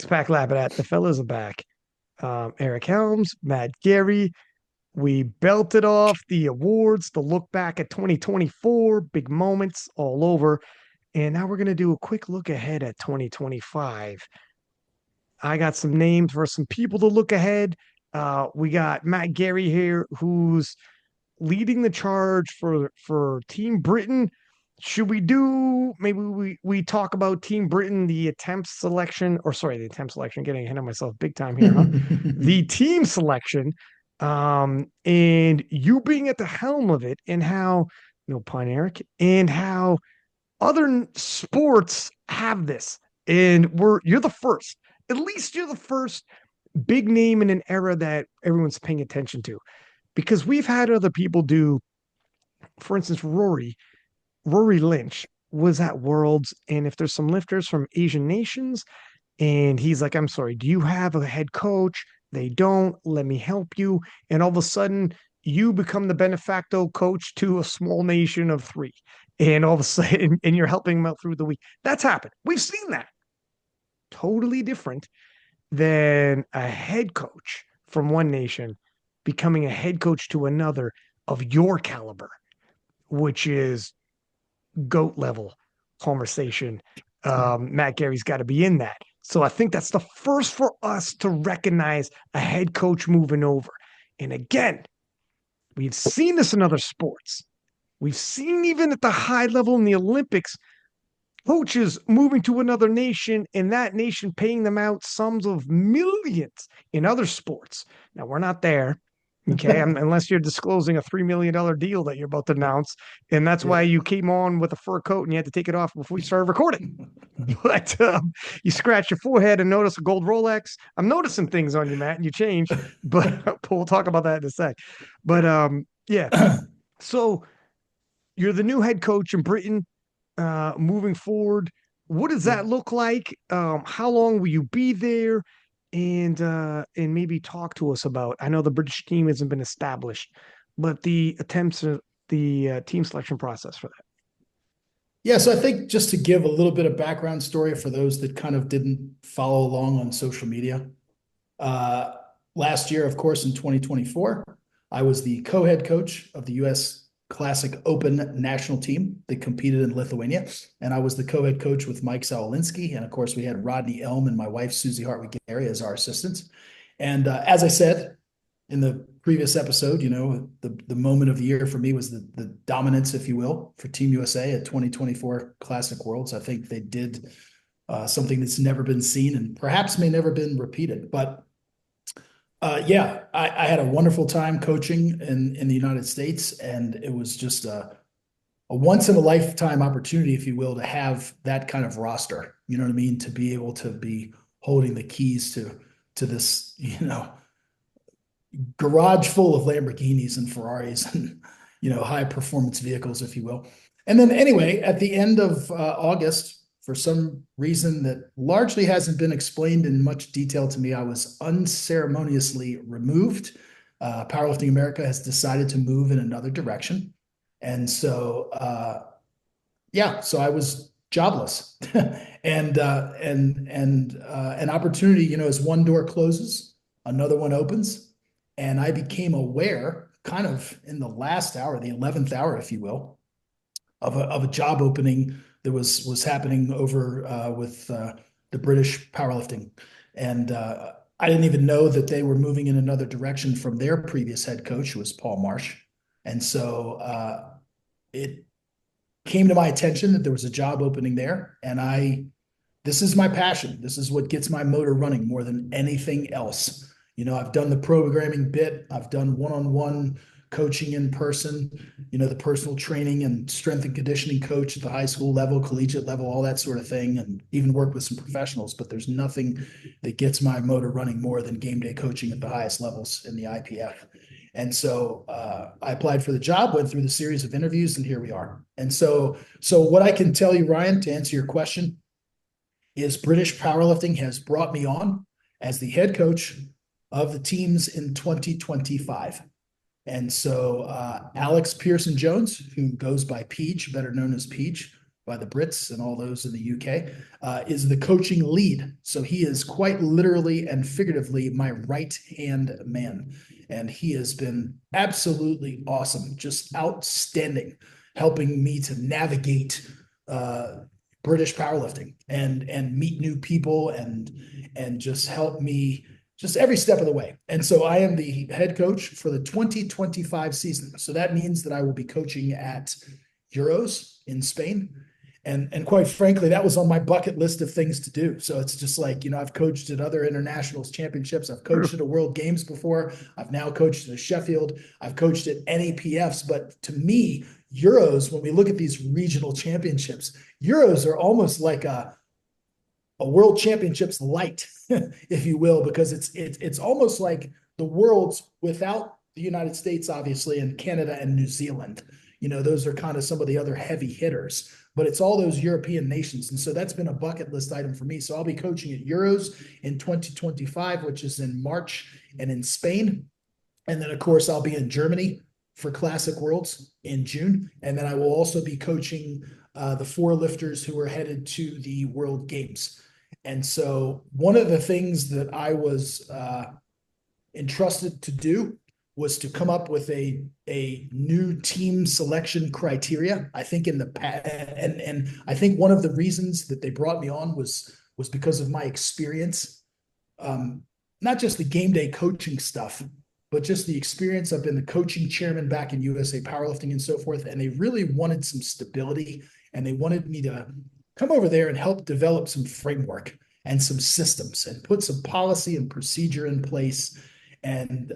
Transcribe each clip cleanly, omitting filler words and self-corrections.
Pack Lapadat. The fellas are back. Eric Helms, Matt Gary. We belted off the awards, the look back at 2024, big moments all over. And now we're going to do a quick look ahead at 2025. I got some names for some people to look ahead. We got Matt Gary here, who's leading the charge for Team Britain. Should we do maybe we talk about Team Britain, the attempt selection, or sorry, the attempt selection, getting ahead of myself big time here, huh? The team selection, and you being at the helm of it, and how no pun, Eric, and how other sports have this, and you're the first. At least you're the first big name in an era that everyone's paying attention to, because we've had other people do, for instance, Rory Lynch was at Worlds, and if there's some lifters from Asian nations, and he's like, I'm sorry, do you have a head coach? They don't. Let me help you. And all of a sudden, you become the benefacto coach to a small nation of three. And all of a sudden, and you're helping them out through the week. That's happened. We've seen that. Totally different than a head coach from one nation becoming a head coach to another of your caliber, which is GOAT level conversation. Matt Gary's got to be in that. So I think that's the first for us to recognize a head coach moving over. And again, we've seen this in other sports. We've seen even at the high level in the Olympics, coaches moving to another nation and that nation paying them out sums of millions in other sports. Now, we're not there. Okay, unless you're disclosing a $3 million deal that you're about to announce. And that's why you came on with a fur coat and you had to take it off before we started recording. But you scratch your forehead and notice a gold Rolex. I'm noticing things on you, Matt, and you changed. But we'll talk about that in a sec. But yeah, so you're the new head coach in Britain moving forward. What does that look like? How long will you be there? And maybe talk to us about. I know the British team hasn't been established, but the attempts at the team selection process for that. Yeah, so I think just to give a little bit of background story for those that kind of didn't follow along on social media. Last year, of course, in 2024, I was the co-head coach of the U.S. Classic Open national team that competed in Lithuania. And I was the co-head coach with Mike Sawalinski. And of course, we had Rodney Elm and my wife, Susie Hartwig-Gary, as our assistants. And as I said in the previous episode, the moment of the year for me was the dominance, if you will, for Team USA at 2024 Classic Worlds. I think they did something that's never been seen and perhaps may never been repeated. But I had a wonderful time coaching in the United States, and it was just a once in a lifetime opportunity, if you will, to have that kind of roster. You know what I mean? To be able to be holding the keys to this, garage full of Lamborghinis and Ferraris and high performance vehicles, if you will. And then anyway, at the end of August, for some reason that largely hasn't been explained in much detail to me, I was unceremoniously removed. Powerlifting America has decided to move in another direction. And so, so I was jobless. and an opportunity, as one door closes, another one opens. And I became aware, kind of in the last hour, the 11th hour, if you will, of a job opening that was happening over with the British powerlifting. And I didn't even know that they were moving in another direction from their previous head coach, who was Paul Marsh. And so it came to my attention that there was a job opening there. And this is my passion. This is what gets my motor running more than anything else. I've done the programming bit. I've done one-on-one coaching in person, the personal training and strength and conditioning coach at the high school level, collegiate level, all that sort of thing, and even worked with some professionals. But there's nothing that gets my motor running more than game day coaching at the highest levels in the IPF. And so I applied for the job, went through the series of interviews, and here we are. And so what I can tell you, Ryan, to answer your question, is British Powerlifting has brought me on as the head coach of the teams in 2025. And so Alex Pearson Jones, who goes by Peach, better known as Peach, by the Brits and all those in the UK, is the coaching lead. So he is quite literally and figuratively my right-hand man. And he has been absolutely awesome, just outstanding, helping me to navigate British powerlifting and meet new people and just help me just every step of the way. And so I am the head coach for the 2025 season. So that means that I will be coaching at Euros in Spain. And quite frankly, that was on my bucket list of things to do. So it's just like, I've coached at other internationals championships. I've coached at a World Games before. I've now coached at a Sheffield. I've coached at NAPFs. But to me, Euros, when we look at these regional championships, Euros are almost like a world championships light, if you will, because it's almost like the world's without the United States, obviously, and Canada and New Zealand. Those are kind of some of the other heavy hitters, but it's all those European nations. And so that's been a bucket list item for me. So I'll be coaching at Euros in 2025, which is in March, and in Spain. And then, of course, I'll be in Germany for Classic Worlds in June. And then I will also be coaching the 4 lifters who are headed to the World Games. And so one of the things that I was entrusted to do was to come up with a new team selection criteria. I think in the past, and I think one of the reasons that they brought me on was because of my experience, not just the game day coaching stuff, but just the experience. I've been the coaching chairman back in USA Powerlifting and so forth, and they really wanted some stability, and they wanted me to come over there and help develop some framework and some systems and put some policy and procedure in place. And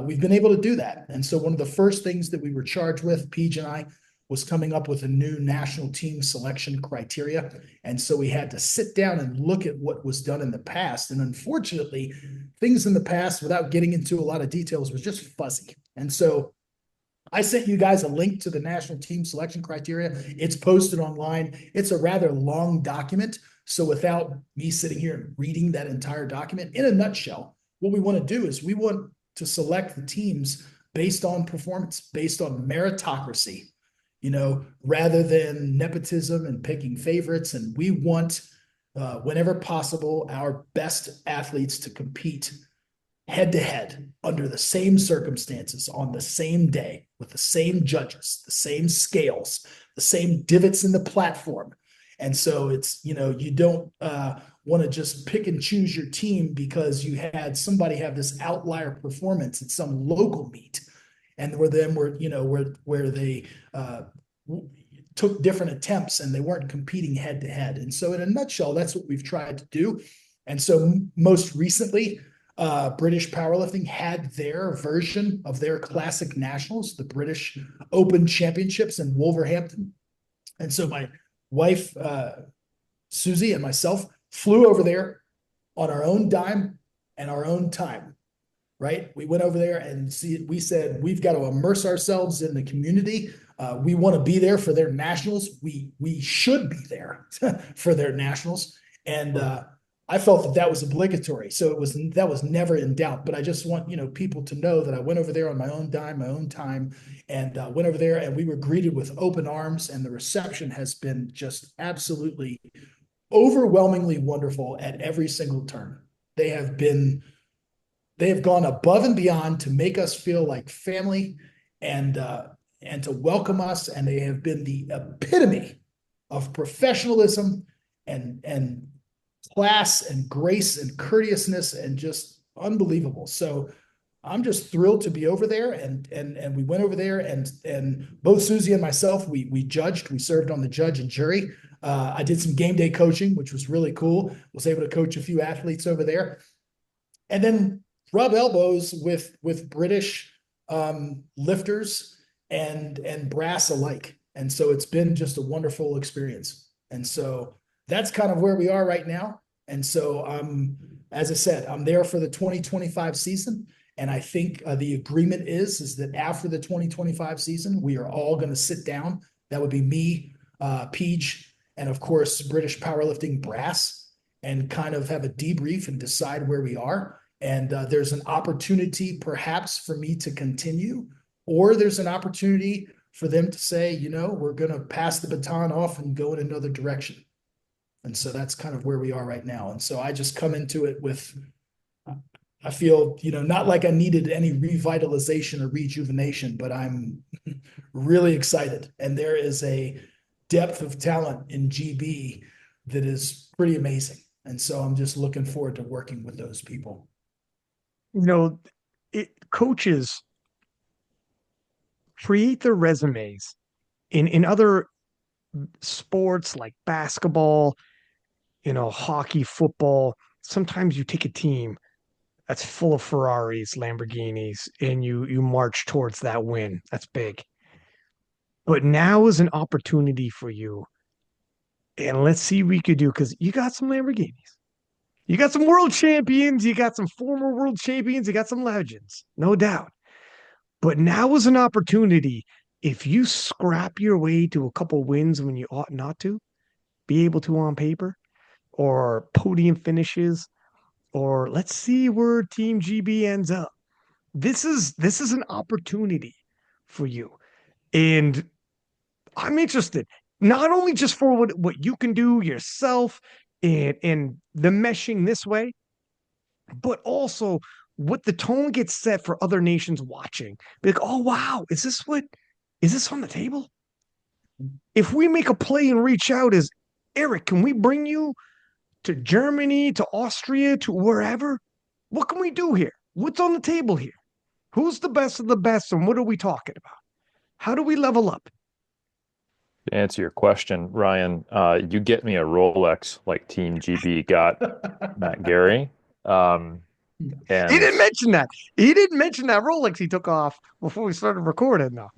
we've been able to do that. And so one of the first things that we were charged with, Peach and I, was coming up with a new national team selection criteria. And so we had to sit down and look at what was done in the past. And unfortunately, things in the past, without getting into a lot of details, was just fuzzy. And so I sent you guys a link to the national team selection criteria. It's posted online. It's a rather long document. So without me sitting here and reading that entire document, in a nutshell, what we want to do is we want to select the teams based on performance, based on meritocracy, rather than nepotism and picking favorites. And we want, whenever possible, our best athletes to compete head to head under the same circumstances on the same day with the same judges, the same scales, the same divots in the platform. And so it's, you don't want to just pick and choose your team because you had somebody have this outlier performance at some local meet, and where they took different attempts and they weren't competing head to head. And so in a nutshell, that's what we've tried to do. And so most recently, British Powerlifting had their version of their classic nationals, the British Open Championships in Wolverhampton. And so my wife, Susie, and myself flew over there on our own dime and our own time, right? We went over there and we said, we've got to immerse ourselves in the community. We want to be there for their nationals. We should be there for their nationals. And I felt that was obligatory. So that was never in doubt. But I just want, people to know that I went over there on my own dime, my own time, and went over there, and we were greeted with open arms, and the reception has been just absolutely overwhelmingly wonderful at every single turn. They have gone above and beyond to make us feel like family and to welcome us. And they have been the epitome of professionalism and class and grace and courteousness, and just unbelievable. So I'm just thrilled to be over there. And we went over there, and both Susie and myself, we judged, we served on the judge and jury. I did some game day coaching, which was really cool. Was able to coach a few athletes over there, and then rub elbows with British lifters and brass alike. And so it's been just a wonderful experience. And so that's kind of where we are right now. And so as I said, I'm there for the 2025 season. And I think the agreement is that after the 2025 season, we are all going to sit down. That would be me, Peach, and of course, British Powerlifting Brass, and kind of have a debrief and decide where we are. And there's an opportunity perhaps for me to continue, or there's an opportunity for them to say, we're going to pass the baton off and go in another direction. And so that's kind of where we are right now. And so I just come into it with, I feel, not like I needed any revitalization or rejuvenation, but I'm really excited. And there is a depth of talent in GB that is pretty amazing. And so I'm just looking forward to working with those people. You know, coaches create their resumes in other sports like basketball, hockey, football. Sometimes you take a team that's full of Ferraris, Lamborghinis, and you march towards that win. That's big. But now is an opportunity for you. And let's see what we could do because you got some Lamborghinis. You got some world champions. You got some former world champions. You got some legends, no doubt. But now is an opportunity. If you scrap your way to a couple wins when you ought not to, be able to on paper, or podium finishes, or let's see where Team GB ends up. This is an opportunity for you. And I'm interested, not only just for what you can do yourself and the meshing this way, but also what the tone gets set for other nations watching. Be like, oh wow, is this on the table? If we make a play and reach out as Eric, can we bring you to Germany, to Austria, to wherever? What can we do here? What's on the table here? Who's the best of the best, and what are we talking about? How do we level up? To answer your question, Ryan, you get me a Rolex like Team GB got Matt Gary. Um, He and didn't mention that. He didn't mention that Rolex he took off before we started recording, though.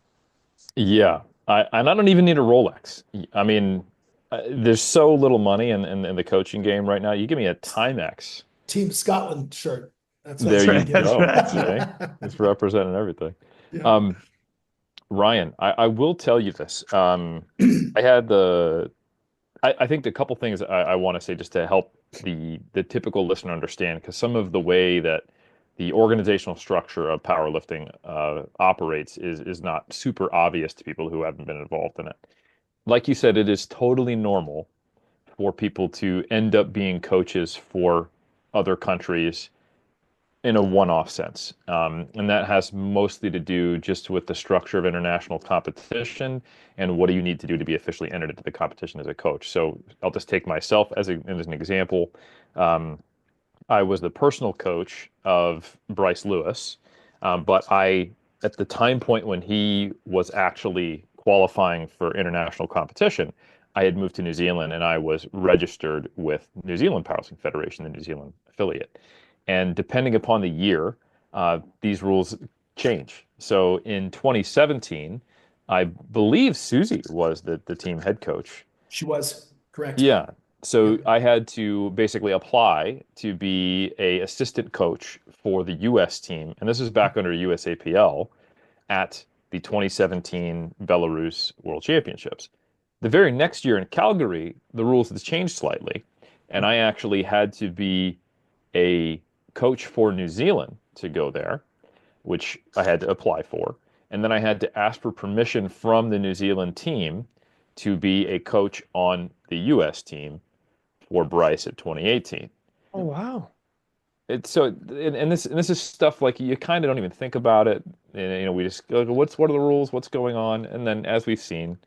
yeah, I don't even need a Rolex. I mean, there's so little money in the coaching game right now. You give me a Timex. Team Scotland shirt. That's There That's what you you right. get. That's go. right. See, it's representing everything. Yeah. Um, Ryan, I will tell you this. I had the I think the couple things I want to say just to help the typical listener understand, because some of the way that the organizational structure of powerlifting operates is not super obvious to people who haven't been involved in it. Like you said, it is totally normal for people to end up being coaches for other countries in a one-off sense. And that has mostly to do just with the structure of international competition and what do you need to do to be officially entered into the competition as a coach. So I'll just take myself as an example. Um, I was the personal coach of Bryce Lewis, but at the time point when he was actually qualifying for international competition, I had moved to New Zealand and I was registered with New Zealand Powerlifting Federation, the New Zealand affiliate. And depending upon the year, these rules change. So in 2017, I believe Susie was the team head coach. She was correct. Yeah. So Yep. I had to basically apply to be a assistant coach for the U.S. team, and this is back under USAPL at the 2017 Belarus World Championships. The very next year in Calgary, the rules had changed slightly, and I actually had to be a coach for New Zealand to go there, which I had to apply for. And then I had to ask for permission from the New Zealand team to be a coach on the US team for Bryce at 2018. Oh wow. It's so, and this is stuff like you kind of don't even think about it. And, we just go, what are the rules? What's going on? And then as we've seen,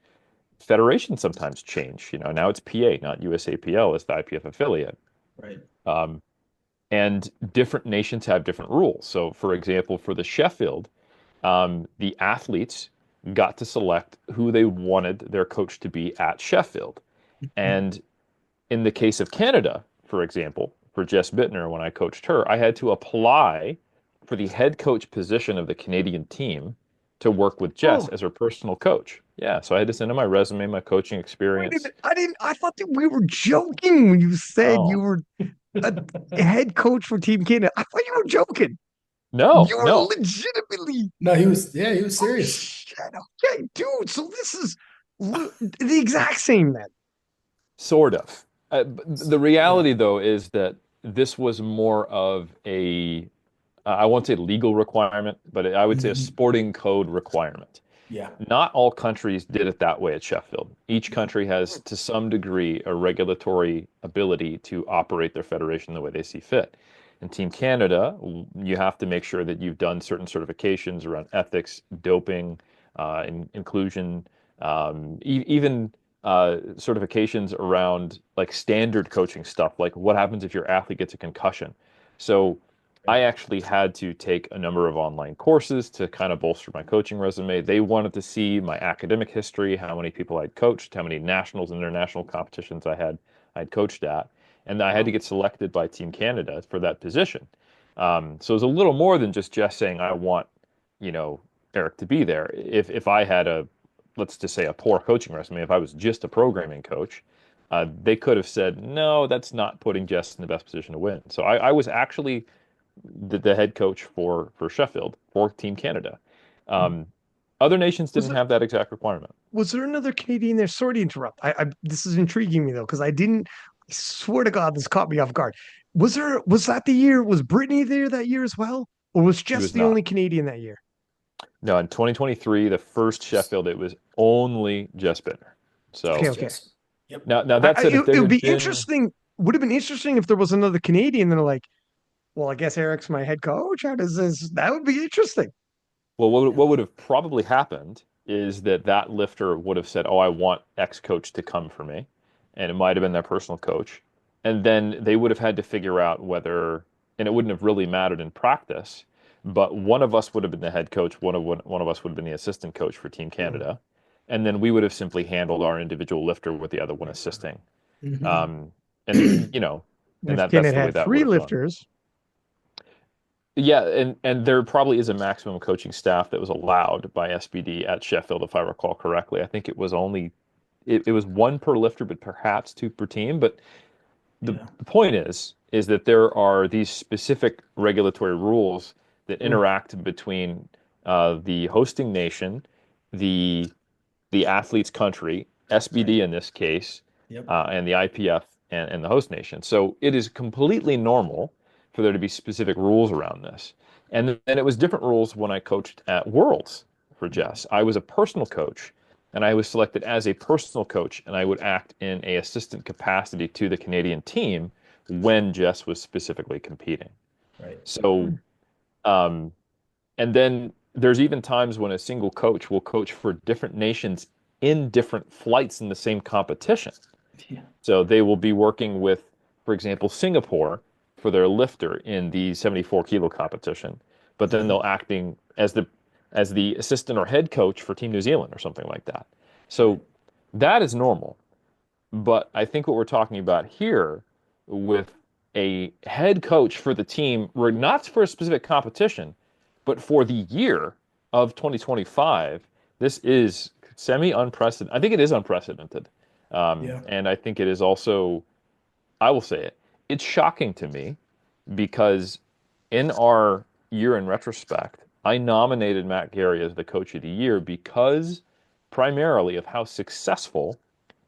federations sometimes change. Now it's PA, not USAPL as the IPF affiliate. Right. Um, and different nations have different rules. So, for example, for the Sheffield, the athletes got to select who they wanted their coach to be at Sheffield. And in the case of Canada, for example, for Jess Bittner, when I coached her, I had to apply for the head coach position of the Canadian team to work with Jess Oh, as her personal coach. Yeah, so I had to send in my resume, my coaching wait a experience. minute. I thought that we were joking when you said you Oh, were a head coach for Team Canada. I thought you were joking. no, You were no. legitimately. No, he was Oh serious. shit. Okay, dude. So this is the exact same then. Sort of. The Yeah. reality, though, is that this was more of I won't say legal requirement, but I would say a Mhm. sporting code requirement. Yeah. Not all countries did it that way at Sheffield. Each country has, to some degree, a regulatory ability to operate their federation the way they see fit. In Team Canada, you have to make sure that you've done certain certifications around ethics, doping, inclusion, even certifications around like standard coaching stuff, like what happens if your athlete gets a concussion. So I actually had to take a number of online courses to kind of bolster my coaching resume. They wanted to see my academic history, how many people I'd coached, how many nationals and international competitions I'd coached at, and I had to Wow. get selected by Team Canada for that position. So it was a little more than just saying I want, you know, Eric to be there. If I had a, let's just say, a poor coaching resume, if I was just a programming coach, they could have said, no, that's not putting Jess in the best position to win. So I was actually the head coach for Sheffield for Team Canada. Um, Other nations Was didn't there have that exact requirement. another Canadian there? Sorry to interrupt. This is intriguing me though, because I didn't. I swear to God, this caught me off guard. Was that the year? Was Brittany there that year as well, or was She just was the not. only Canadian that year? No, in 2023, the first Sheffield, it was only Jess Bittner. Okay, So Just okay. yes. Yep. now that said, if It there would be had been, interesting. Would have been interesting if there was another Canadian. Then like, well, I guess Eric's my head coach. How does this? That would be interesting. well, Yeah. what would have probably happened is that lifter would have said, "Oh, I want X coach to come for me," and it might have been their personal coach, and then they would have had to figure out whether, and it wouldn't have really mattered in practice, but one of us would have been the head coach, one of us would have been the assistant coach for Team Mm. Canada, and then we would have simply handled our individual lifter with the other one assisting. Mhm. Um, and And and if that's Kenneth the way had that would three have gone. lifters, Yeah, and there probably is a maximum coaching staff that was allowed by SBD at Sheffield, if I recall correctly. I think it was only it was one per lifter, but perhaps two per team. But Yeah. the point is that there are these specific regulatory rules that Mm. interact between the hosting nation, the athlete's country, Right. SBD in this case, Yep. and the IPF and the host nation. So it is completely normal for there to be specific rules around this. And then it was different rules when I coached at Worlds for Jess. I was a personal coach, and I was selected as a personal coach, and I would act in a assistant capacity to the Canadian team when Jess was specifically competing. Right. So um, and then there's even times when a single coach will coach for different nations in different flights in the same competition. Yeah. So they will be working with, for example, Singapore for their lifter in the 74 kilo competition, but then Mhm. they'll acting as the assistant or head coach for Team New Zealand or something like that. Right. So that is normal. But I think what we're talking about here with a head coach for the team, not for a specific competition, but for the year of 2025, this is semi unprecedented. I think it is unprecedented. Yeah. And I think it is also, I will say it, it's shocking to me because in our year in retrospect, I nominated Matt Gary as the coach of the year because primarily of how successful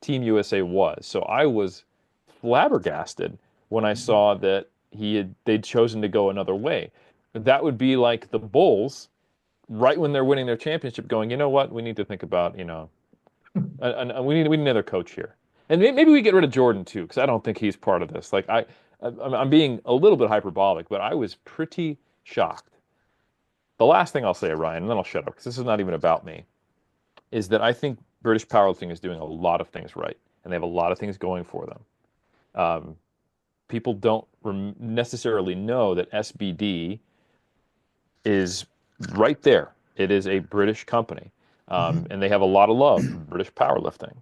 Team USA was. So I was flabbergasted when I Mhm. saw that they'd chosen to go another way. That would be like the Bulls right when they're winning their championship going, you know what, we need to think about, we need another coach here. And maybe we get rid of Jordan too, because I don't think he's part of this. Like I'm being a little bit hyperbolic, but I was pretty shocked. The last thing I'll say, Ryan, and then I'll shut up because this is not even about me, is that I think British powerlifting is doing a lot of things right, and they have a lot of things going for them. Um, People don't necessarily know that SBD is right there. It is a British company, Mhm. and they have a lot of love for British powerlifting.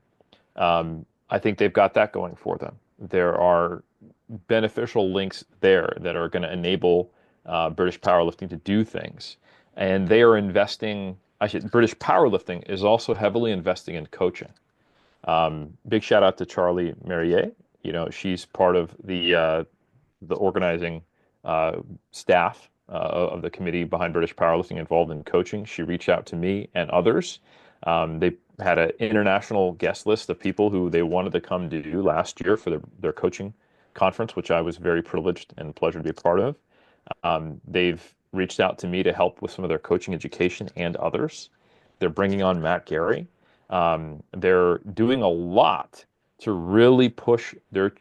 I think they've got that going for them. There are beneficial links there that are going to enable British powerlifting to do things. And they are investing, British powerlifting is also heavily investing in coaching. Big shout out to Charlie Merrier. She's part of the organizing uh, staff of the committee behind British powerlifting involved in coaching. She reached out to me and others. They had an international guest list of people who they wanted to come do last year for their coaching conference, which I was very privileged and pleasure to be a part of. They've reached out to me to help with some of their coaching education and others. They're bringing on Matt Gary. They're doing a lot to really push their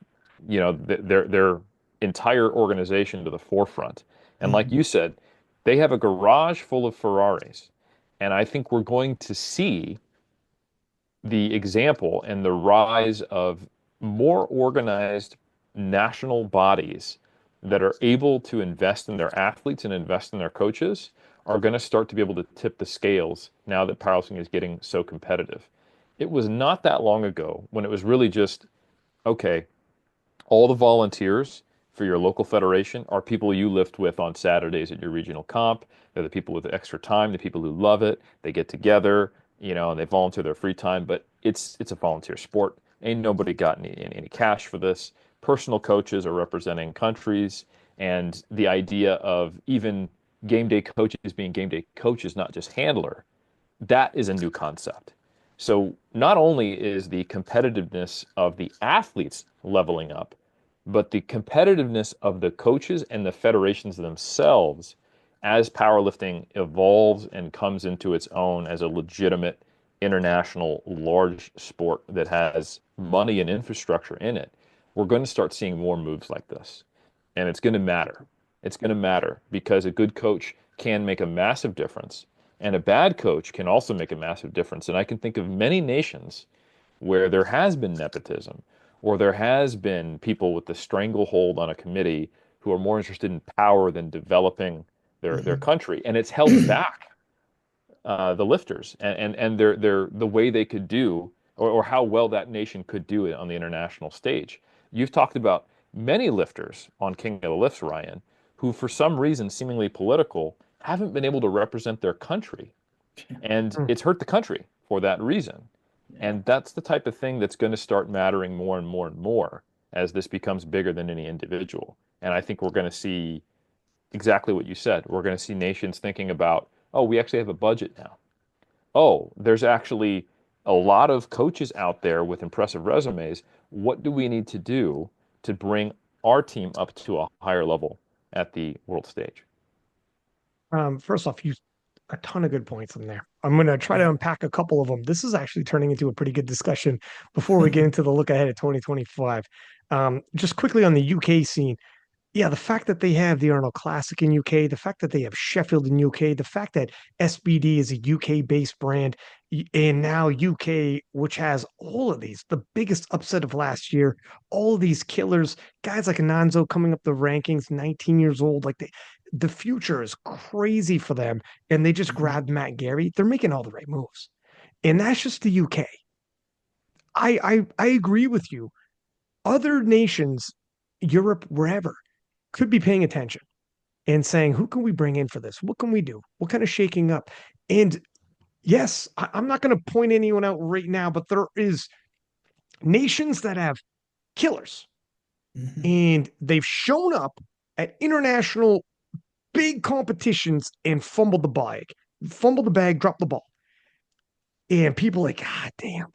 entire organization to the forefront. And like Mhm. you said, they have a garage full of Ferraris. And I think we're going to see the example and the rise of more organized national bodies that are able to invest in their athletes and invest in their coaches are going to start to be able to tip the scales now that powerlifting is getting so competitive. It was not that long ago when it was really just, okay, all the volunteers for your local federation are people you lift with on Saturdays at your regional comp. They're the people with extra time, the people who love it. They get together, and they volunteer their free time, but it's a volunteer sport. Ain't nobody got any cash for this. Personal coaches are representing countries, and the idea of even game day coaches being game day coaches, not just handler, that is a new concept. So not only is the competitiveness of the athletes leveling up, but the competitiveness of the coaches and the federations themselves as powerlifting evolves and comes into its own as a legitimate international large sport that has money and infrastructure in it, we're going to start seeing more moves like this. And it's going to matter. It's going to matter because a good coach can make a massive difference, and a bad coach can also make a massive difference. And I can think of many nations where there has been nepotism or there has been people with the stranglehold on a committee who are more interested in power than developing their Mhm. country. And it's held back the lifters and their the way they could do or how well that nation could do it on the international stage. You've talked about many lifters on King of the Lifts, Ryan, who for some reason seemingly political haven't been able to represent their country, and Mm. it's hurt the country for that reason. Yeah. And that's the type of thing that's going to start mattering more and more and more as this becomes bigger than any individual. And I think we're going to see exactly what you said. We're going to see nations thinking about, oh, we actually have a budget now. Oh, there's actually a lot of coaches out there with impressive resumes. What do we need to do to bring our team up to a higher level at the world stage? First off, you a ton of good points in there. I'm going to try to Yeah. unpack a couple of them. This is actually turning into a pretty good discussion before we get into the look ahead at 2025. Just quickly on the UK scene, yeah, the fact that they have the Arnold Classic in UK, the fact that they have Sheffield in UK, the fact that SBD is a UK based brand, and now UK, which has all of these, the biggest upset of last year, all of these killers, guys like Ananzo coming up the rankings, 19 years old, like the future is crazy for them. And they just Mhm. grabbed Matt Gary. They're making all the right moves. And that's just the UK. I agree with you. Other nations, Europe, wherever, could be paying attention and saying, who can we bring in for this? What can we do? What kind of shaking up? And yes, I'm not going to point anyone out right now, but there is nations that have killers Mhm. and they've shown up at international big competitions and fumbled the bag, dropped the ball. And people are like, God damn,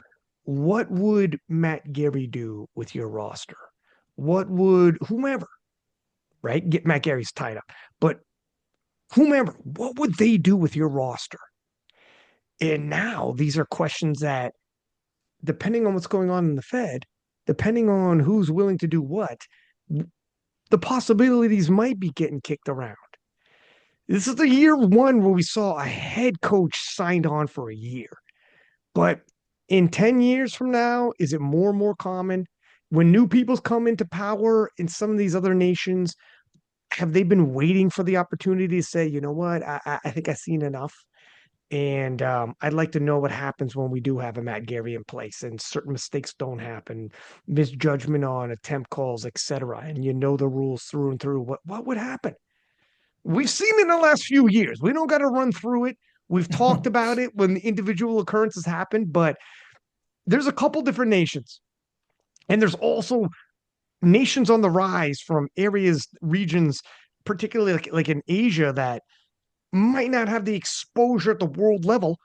what would Matt Gary do with your roster? What would whomever, right? Get Matt Gary's tied up. But whomever, what would they do with your roster? And now these are questions that, depending on what's going on in the Fed, depending on who's willing to do what, the possibilities might be getting kicked around. This is the year one where we saw a head coach signed on for a year. But in 10 years from now, is it more and more common? When new people's come into power in some of these other nations, have they been waiting for the opportunity to say, you know what, I think I've seen enough? And I'd like to know what happens when we do have a Matt Gary in place and certain mistakes don't happen, misjudgment on attempt calls, etc. And you know the rules through and through. What would happen? We've seen it in the last few years. We don't got to run through it. We've talked about it when the individual occurrences happen, but there's a couple different nations. And there's also nations on the rise from areas, regions, particularly like in Asia, that might not have the exposure at the world level.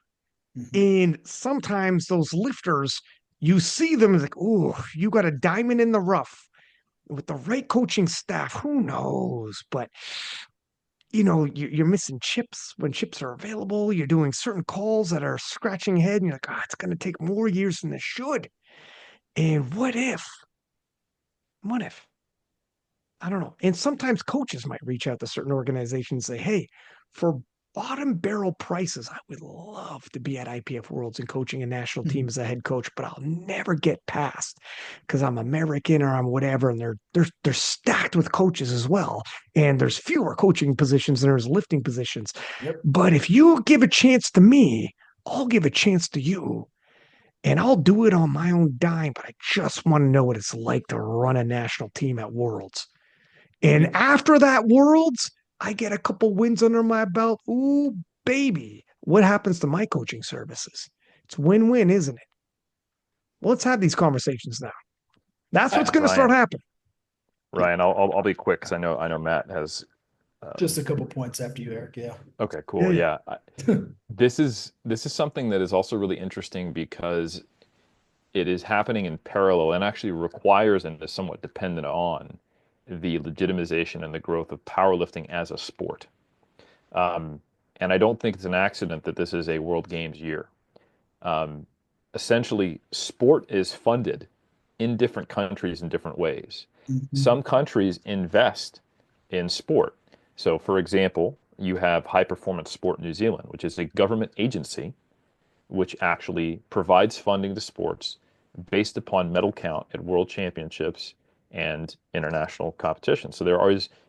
Mhm. And sometimes those lifters, you see them as like, oh, you got a diamond in the rough with the right coaching staff. Who knows? But you're missing chips when chips are available. You're doing certain calls that are scratching your head, and you're like, it's going to take more years than it should. And what if, I don't know. And sometimes coaches might reach out to certain organizations and say, hey, for bottom barrel prices, I would love to be at IPF Worlds and coaching a national team as a head coach, but I'll never get past because I'm American or I'm whatever. And they're stacked with coaches as well. And there's fewer coaching positions than there's lifting positions. Yep. But if you give a chance to me, I'll give a chance to you. And I'll do it on my own dime, but I just want to know what it's like to run a national team at Worlds. And Yep. after that Worlds, I get a couple wins under my belt. Ooh, baby. What happens to my coaching services? It's win-win, isn't it? Well, let's have these conversations now. That's what's I, going to start Ryan, happening. Ryan, I'll be quick because I know Matt has. just a couple points after you, Eric. Yeah. Okay, Yeah, cool. yeah. Yeah, this is something that is also really interesting because it is happening in parallel and actually requires and is somewhat dependent on the legitimization and the growth of powerlifting as a sport. Um, and I don't think it's an accident that this is a World Games year. Um, Essentially, sport is funded in different countries in different ways. Mhm. Some countries invest in sport. So, for example, you have High Performance Sport New Zealand, which is a government agency which actually provides funding to sports based upon medal count at world championships and international competition. So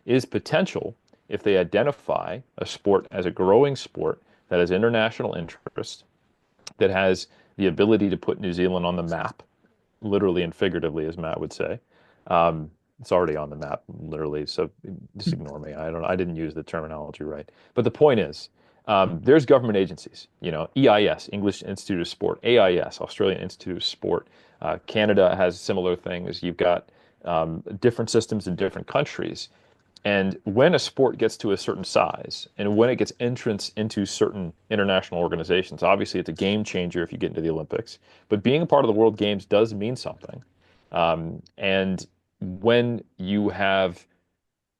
is potential if they identify a sport as a growing sport that has international interest, that has the ability to put New Zealand on the map, literally and figuratively, as Matt would say. Um, it's already on the map, literally. So just ignore me. I didn't use the terminology right. But the point is, there's government agencies. EIS, English Institute of Sport, AIS, Australian Institute of Sport. Canada has similar things. You've got different systems in different countries. And when a sport gets to a certain size and when it gets entrance into certain international organizations, obviously it's a game changer if you get into the Olympics. But being a part of the World Games does mean something. And when you have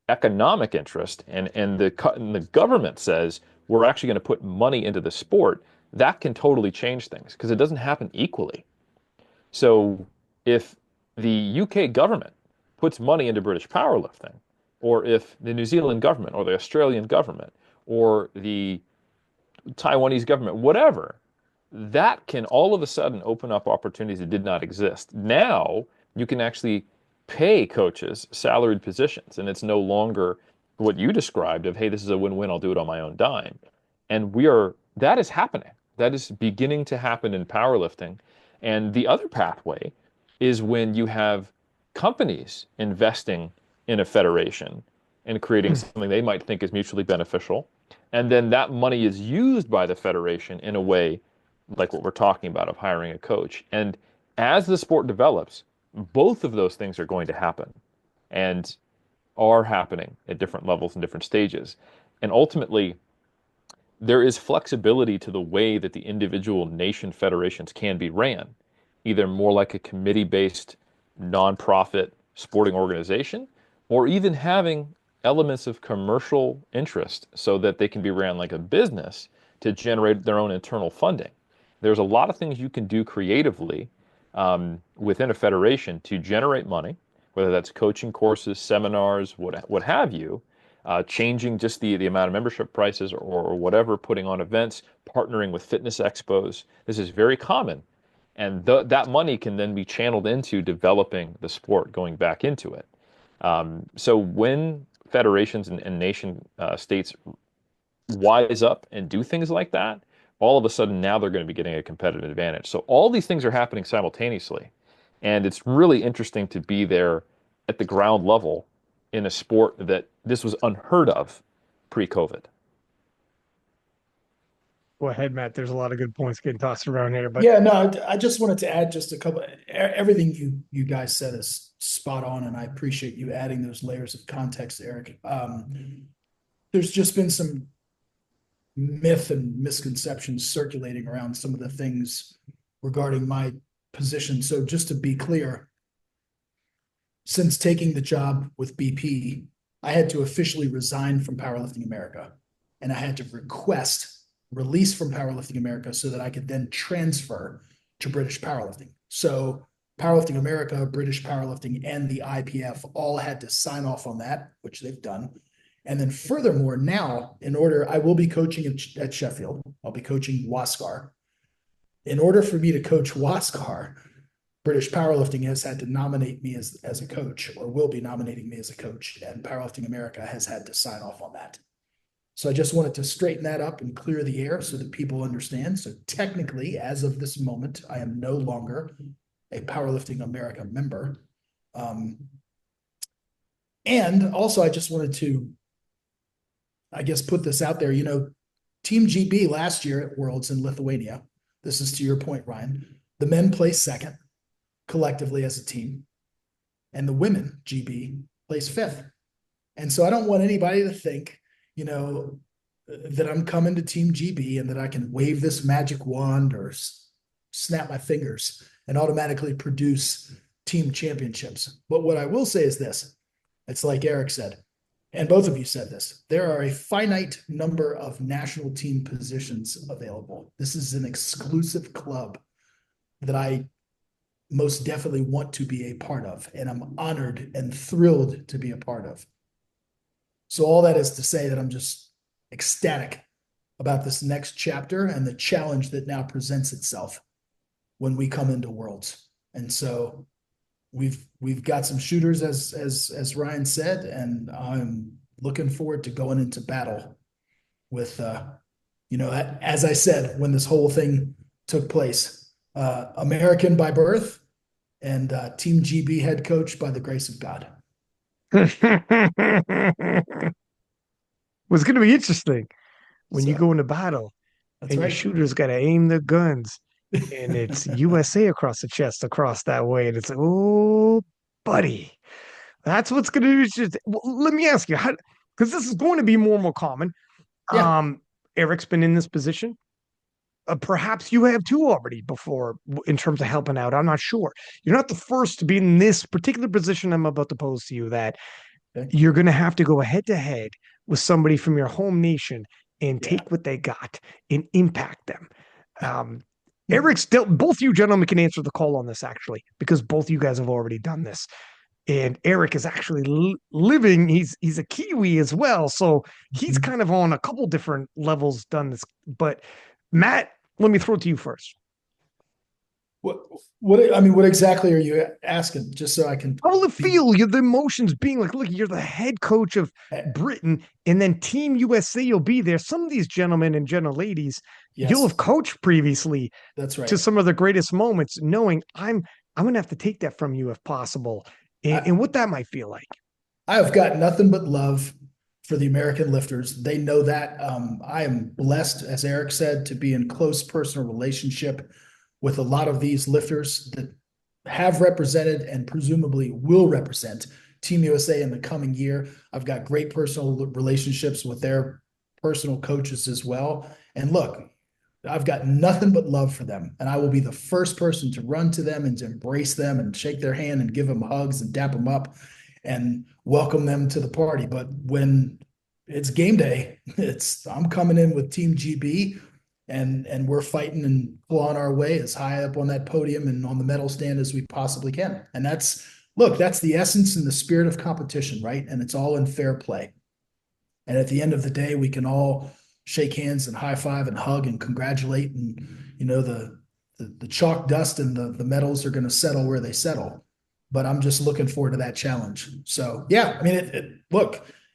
economic interest and the government says we're actually going to put money into the sport, that can totally change things because it doesn't happen equally. So if the UK government puts money into British powerlifting, or if the New Zealand government or the Australian government or the Taiwanese government, whatever, that can all of a sudden open up opportunities that did not exist. Now you can actually pay coaches salaried positions, and it's no longer what you described of, hey, this is a win-win, I'll do it on my own dime. And that is happening. That is beginning to happen in powerlifting. And the other pathway is when you have companies investing in a federation and creating something they might think is mutually beneficial. And then that money is used by the federation in a way like what we're talking about of hiring a coach. And as the sport develops, both of those things are going to happen and are happening at different levels and different stages. And ultimately, there is flexibility to the way that the individual nation federations can be ran, either more like a committee-based nonprofit sporting organization, or even having elements of commercial interest so that they can be ran like a business to generate their own internal funding. There's a lot of things you can do creatively within a federation to generate money, whether that's coaching courses, seminars, what have you, changing just the amount of membership prices or whatever, putting on events, partnering with fitness expos. This is very common. And that money can then be channeled into developing the sport, going back into it. So when federations and nation states wise up and do things like that, all of a sudden now they're going to be getting a competitive advantage. So all these things are happening simultaneously. And it's really interesting to be there at the ground level in a sport that this was unheard of pre-COVID. Go ahead, Matt. There's a lot of good points getting tossed around here, but Yeah, no, I just wanted to add just a couple. Everything you guys said is spot on, and I appreciate you adding those layers of context, Eric. There's just been some myth and misconceptions circulating around some of the things regarding my position. So just to be clear, since taking the job with BP, I had to officially resign from Powerlifting America, and I had to request release from Powerlifting America so that I could then transfer to British Powerlifting. So Powerlifting America, British Powerlifting, and the IPF all had to sign off on that, which they've done. And then furthermore, now I will be coaching at Sheffield. I'll be coaching Waskar. In order for me to coach Waskar, British Powerlifting has had to nominate me as a coach, or will be nominating me as a coach, and Powerlifting America has had to sign off on that. So I just wanted to straighten that up and clear the air so that people understand. So technically, as of this moment, I am no longer a Powerlifting America member. And also, I just wanted to, I guess, put this out there. Team GB last year at Worlds in Lithuania, this is to your point, Ryan, the men placed second collectively as a team, and the women GB placed fifth. And so I don't want anybody to think, that I'm coming to Team GB and that I can wave this magic wand or snap my fingers and automatically produce team championships. But what I will say is this: it's like Eric said, and both of you said this, there are a finite number of national team positions available. This is an exclusive club that I most definitely want to be a part of, and I'm honored and thrilled to be a part of. So all that is to say that I'm just ecstatic about this next chapter and the challenge that now presents itself when we come into Worlds. And so we've got some shooters, as Ryan said, and I'm looking forward to going into battle with, as I said, when this whole thing took place, American by birth and Team GB head coach by the grace of God. Was going to be interesting when you So, go into battle that's and your right. shooters got to aim their guns and it's USA across the chest, across that way. And it's like, oh, buddy, that's what's going to be. Just, well, let me ask you, how, because this is going to be more and more common. Yeah. Eric's been in this position. Perhaps you have too already before in terms of helping out. I'm not sure. You're not the first to be in this particular position I'm about to pose to you, that Okay. you're going to have to go head to head with somebody from your home nation and Yeah. take what they got and impact them. Eric's still, both you gentlemen can answer the call on this actually, because both you guys have already done this. And Eric is actually living. He's a Kiwi as well, so he's kind of on a couple different levels done this. But Matt, let me throw it to you first. What exactly are you asking? Just so I can. How will it feel? The emotions being like, look, you're the head coach of Britain, and then Team USA, you'll be there. Some of these gentlemen and gentle ladies, Yes, you'll have coached previously. That's right. To some of the greatest moments, knowing I'm going to have to take that from you if possible, and what that might feel like. I have got nothing but love for the American lifters. They know that. I am blessed, as Eric said, to be in close personal relationship with a lot of these lifters that have represented and presumably will represent Team USA in the coming year. I've got great personal relationships with their personal coaches as well. And look, I've got nothing but love for them. And I will be the first person to run to them and to embrace them and shake their hand and give them hugs and dap them up and welcome them to the party. But when it's game day, I'm coming in with Team GB, and we're fighting and clawing our way as high up on that podium and on the medal stand as we possibly can. And that's the essence and the spirit of competition, right? And it's all in fair play. And at the end of the day, we can all shake hands and high five and hug and congratulate. And, the chalk dust and the medals are going to settle where they settle. But I'm just looking forward to that challenge. So, yeah, I mean,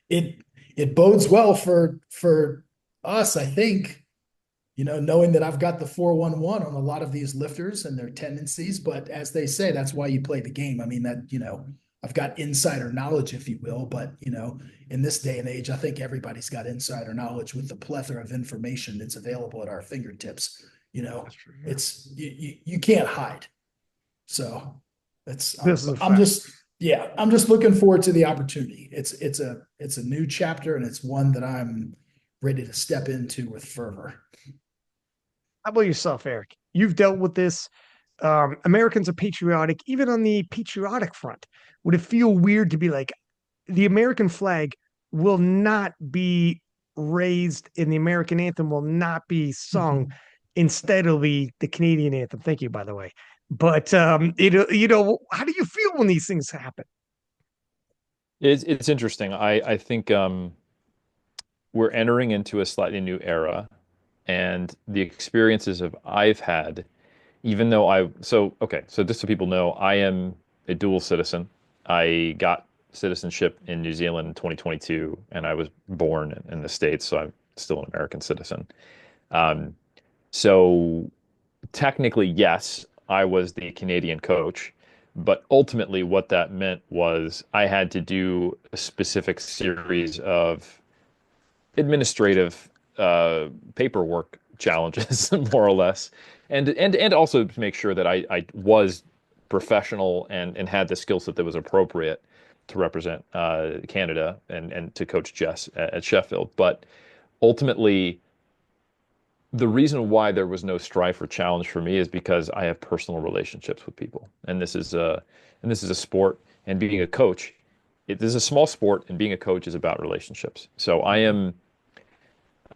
it bodes well for us, I think, knowing that I've got the 411 on a lot of these lifters and their tendencies. But as they say, that's why you play the game. I mean, that, I've got insider knowledge, if you will. But, in this day and age, I think everybody's got insider knowledge with the plethora of information that's available at our fingertips. It's you can't hide. So I'm just looking forward to the opportunity. It's a new chapter, and it's one that I'm ready to step into with fervor. How about yourself, Eric? You've dealt with this. Americans are patriotic, even on the patriotic front. Would it feel weird to be like, the American flag will not be raised and the American anthem will not be sung. Instead, it'll be the Canadian anthem. Thank you, by the way. But how do you feel when these things happen? It's interesting. I think we're entering into a slightly new era, and the experiences of I've had, even though okay, so just so people know, I am a dual citizen. I got citizenship in New Zealand in 2022, and I was born in the States, so I'm still an American citizen. Um, so technically, yes, I was the Canadian coach, but ultimately, what that meant was I had to do a specific series of administrative paperwork challenges, more or less, and also to make sure that I was professional and had the skill set that was appropriate to represent Canada and to coach Jess at Sheffield. But ultimately, the reason why there was no strife or challenge for me is because I have personal relationships with people, and this is a sport, and being a coach, this is a small sport, and being a coach is about relationships. So I am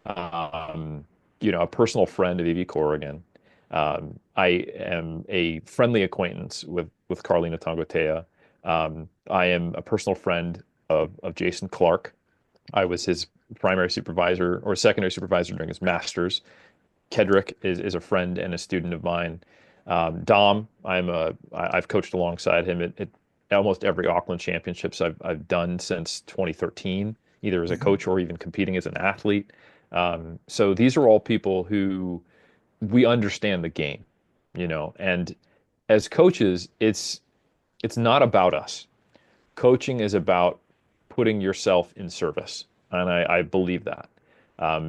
um, a personal friend of Evie Corrigan. I am a friendly acquaintance with Carlina Tongotea. I am a personal friend of Jason Clark. I was his primary supervisor or secondary supervisor during his master's. Kedrick is a friend and a student of mine. Dom, I've coached alongside him at almost every Auckland Championships I've done since 2013, either as a coach or even competing as an athlete. So these are all people who we understand the game, and as coaches, it's not about us. Coaching is about putting yourself in service, and I believe that.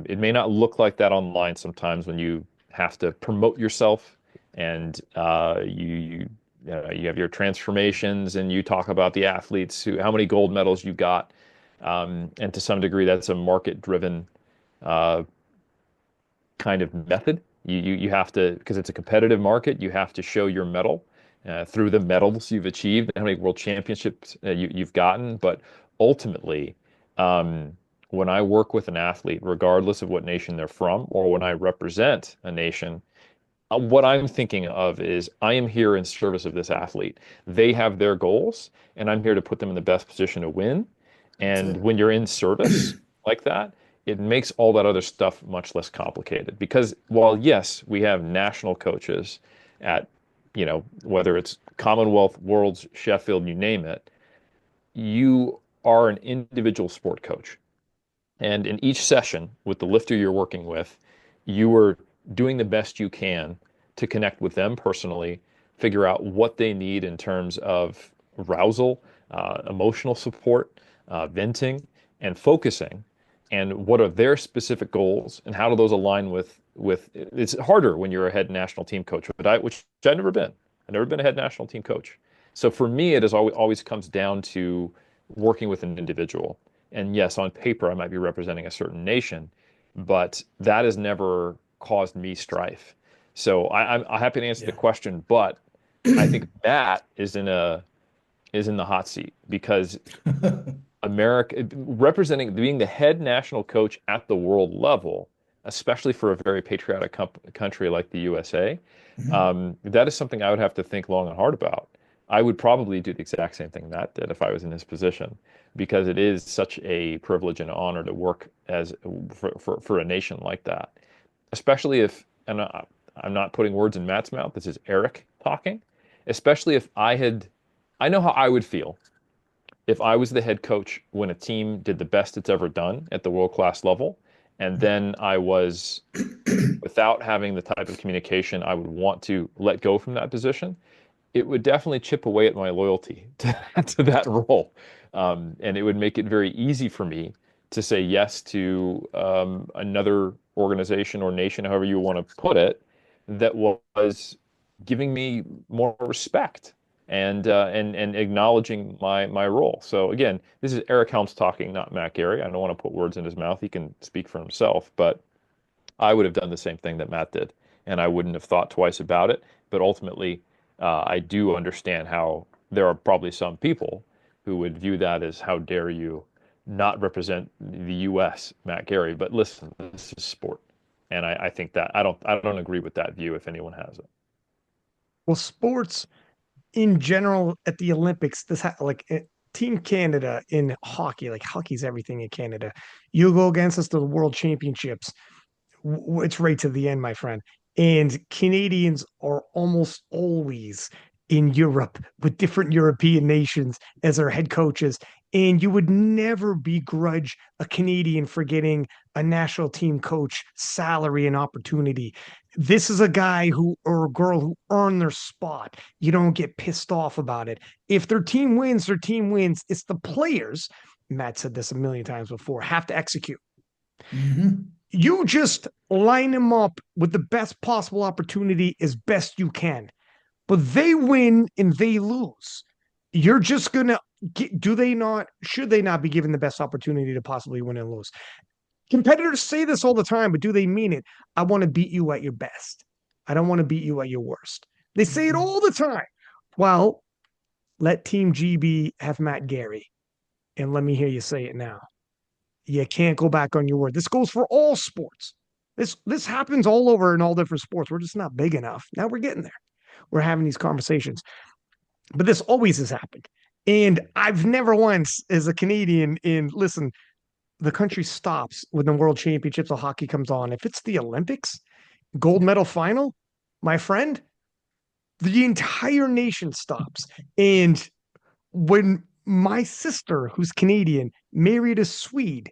It may not look like that online sometimes when you have to promote yourself and you have your transformations and you talk about the athletes how many gold medals you got, and to some degree that's a market-driven uh, kind of method. You have to, because it's a competitive market, you have to show your medal through the medals you've achieved, how many world championships you've gotten. But ultimately, when I work with an athlete, regardless of what nation they're from, or when I represent a nation, what I'm thinking of is I am here in service of this athlete. They have their goals, and I'm here to put them in the best position to win. That's And it. when you're in service like that, it makes all that other stuff much less complicated. Because while, yes, we have national coaches at, whether it's Commonwealth, Worlds, Sheffield, you name it, you are an individual sport coach. And in each session with the lifter you're working with, you are doing the best you can to connect with them personally, figure out what they need in terms of arousal, emotional support, venting, and focusing, and what are their specific goals, and how do those align with it's harder when you're a head national team coach, which I've never been. I've never been a head national team coach. So for me, it is always comes down to working with an individual. And yes, on paper, I might be representing a certain nation, but that has never caused me strife. So I'm happy to answer the Yeah. question, but I think Matt is in the hot seat because America representing being the head national coach at the world level, especially for a very patriotic country like the USA, Mhm. that is something I would have to think long and hard about. I would probably do the exact same thing Matt did if I was in his position, because it is such a privilege and honor to work as for a nation like that, especially if, and I'm not putting words in Matt's mouth. This is Eric talking, especially if I know how I would feel if I was the head coach when a team did the best it's ever done at the world class level, and then I was without having the type of communication I would want to let go from that position, it would definitely chip away at my loyalty to that role. And it would make it very easy for me to say yes to another organization or nation, however you want to put it, that was giving me more respect and acknowledging my role. So again, this is Eric Helms talking, not Matt Gary. I don't want to put words in his mouth. He can speak for himself, but I would have done the same thing that Matt did, and I wouldn't have thought twice about it. But ultimately, I do understand how there are probably some people who would view that as how dare you not represent the U.S., Matt Gary. But listen, this is sport, and I think that I don't agree with that view if anyone has it. Well, sports in general at the Olympics, Team Canada in hockey, like hockey's everything in Canada. You go against us to the World Championships, it's right to the end, my friend. And Canadians are almost always in Europe with different European nations as their head coaches. And you would never begrudge a Canadian for getting a national team coach salary and opportunity. This is a guy who or a girl who earned their spot. You don't get pissed off about it. If their team wins, their team wins. It's the players, Matt said this a million times before, have to execute. Mm-hmm. You just line them up with the best possible opportunity as best you can. But they win and they lose. You're just going to do they not, should they not be given the best opportunity to possibly win and lose? Competitors say this all the time, but do they mean it? I want to beat you at your best. I don't want to beat you at your worst. They say it all the time. Well, let Team GB have Matt Gary, and let me hear you say it now. You can't go back on your word. This goes for all sports. This happens all over in all different sports. We're just not big enough. Now we're getting there. We're having these conversations. But this always has happened. And I've never once, as a Canadian, listen, the country stops when the World Championships of hockey comes on. If it's the Olympics, gold medal final, my friend, the entire nation stops. And when my sister, who's Canadian, married a Swede,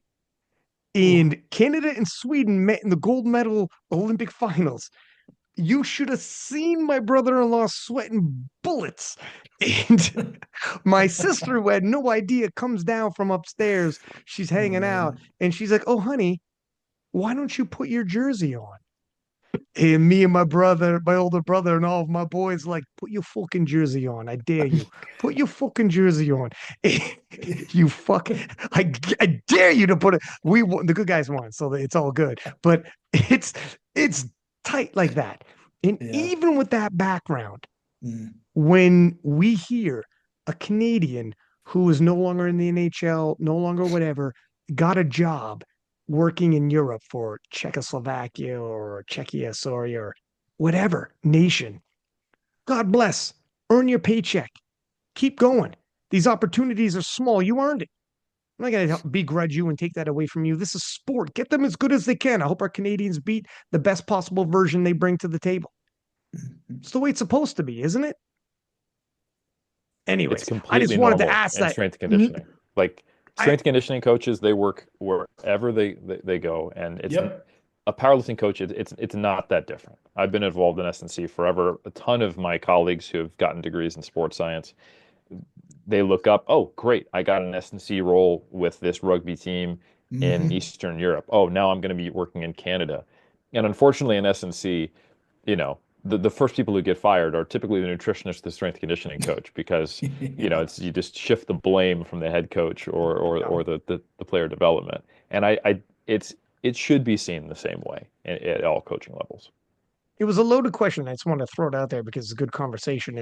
and Canada and Sweden met in the gold medal Olympic finals, you should have seen my brother-in-law sweating bullets. And my sister, who had no idea, comes down from upstairs. She's hanging out, and she's like, "Oh, honey, why don't you put your jersey on?" And me and my brother, my older brother, and all of my boys, like, "Put your fucking jersey on. I dare you. Put your fucking jersey on." You fuck. I dare you to put it. The good guys won, so it's all good. But it's tight like that. And even with that background, when we hear a Canadian who is no longer in the NHL, no longer whatever, got a job working in Europe for Czechoslovakia or Czechia, sorry, or whatever nation, God bless. Earn your paycheck. Keep going. These opportunities are small. You earned it. I'm not going to begrudge you and take that away from you. This is sport. Get them as good as they can. I hope our Canadians beat the best possible version they bring to the table. It's the way it's supposed to be, isn't it? It's Anyways, I just completely wanted to normal ask in that. strength conditioning. Like strength conditioning coaches, they work wherever they go, and it's a powerlifting coach. It's not that different. I've been involved in S&C forever. A ton of my colleagues who have gotten degrees in sports science, they look up, oh, great, I got an S&C role with this rugby team in Eastern Europe. Oh, now I'm going to be working in Canada. And unfortunately, in S&C, the first people who get fired are typically the nutritionist, the strength conditioning coach, because it's you just shift the blame from the head coach or the player development. And it should be seen the same way at all coaching levels. It was a loaded question. I just wanted to throw it out there because it's a good conversation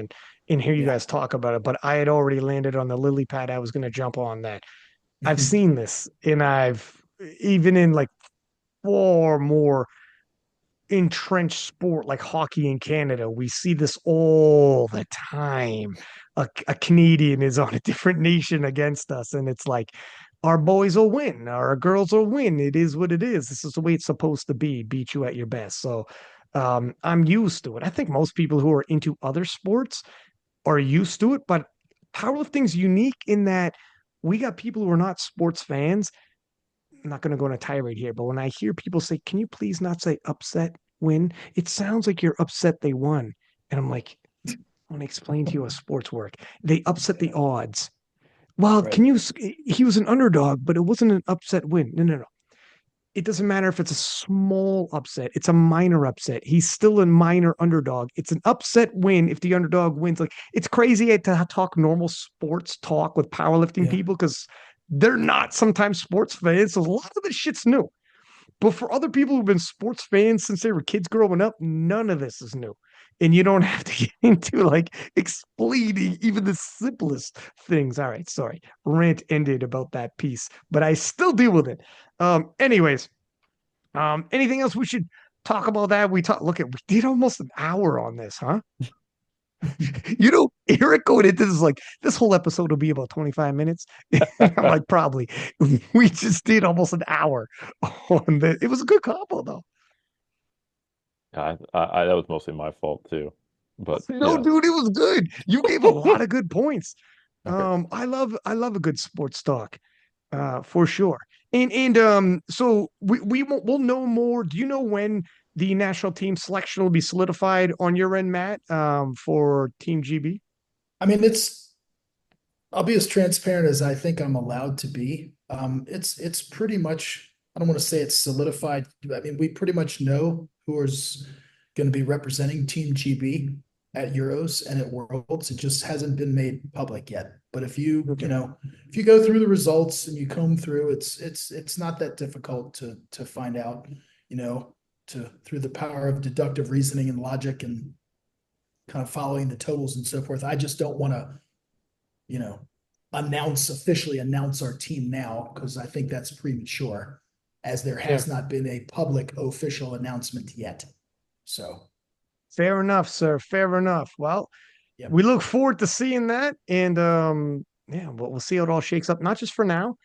and hear you guys talk about it. But I had already landed on the lily pad. I was going to jump on that. I've seen this, and I've even in like far more entrenched sport like hockey in Canada, we see this all the time. A Canadian is on a different nation against us, and it's like our boys will win, our girls will win. It is what it is. This is the way it's supposed to be. Beat you at your best. So I'm used to it. I think most people who are into other sports are used to it, but powerlifting's unique in that we got people who are not sports fans. I'm not going to go on a tirade here, but when I hear people say, "Can you please not say upset win?" It sounds like you're upset they won. And I'm like, I want to explain to you how sports work. They upset the odds. Well, he was an underdog, but it wasn't an upset win. No, no, no. It doesn't matter if it's a small upset. It's a minor upset. He's still a minor underdog. It's an upset win if the underdog wins. Like, it's crazy to talk normal sports talk with powerlifting people because they're not sometimes sports fans. So a lot of this shit's new. But for other people who've been sports fans since they were kids growing up, none of this is new. and you don't have to get into like explaining even the simplest things. All right, sorry, rant ended about that piece, but I still deal with it. Anyways, anything else we should talk about that? Look at, we did almost an hour on this, huh? Eric going into this is like, this whole episode will be about 25 minutes. I'm like, probably. We just did almost an hour on this. It was a good combo, though. That was mostly my fault too. But No, yeah. dude, it was good. You gave a lot of good points. Okay. I love a good sports talk, for sure. And so we'll know more. Do you know when the national team selection will be solidified on your end, Matt, for Team GB? I mean, I'll be as transparent as I think I'm allowed to be. It's pretty much, I don't want to say it's solidified. I mean, we pretty much know who is going to be representing Team GB at Euros and at Worlds. It just hasn't been made public yet. But Okay. if you go through the results and you comb through, it's not that difficult to find out, through the power of deductive reasoning and logic and kind of following the totals and so forth. I just don't want to, you know, officially announce our team now, because I think that's premature, as there has Fair. not been a public official announcement yet. So, Fair enough, sir. Fair enough. Well, yeah. we look forward to seeing that, and yeah, we'll see how it all shakes up. Not just for now,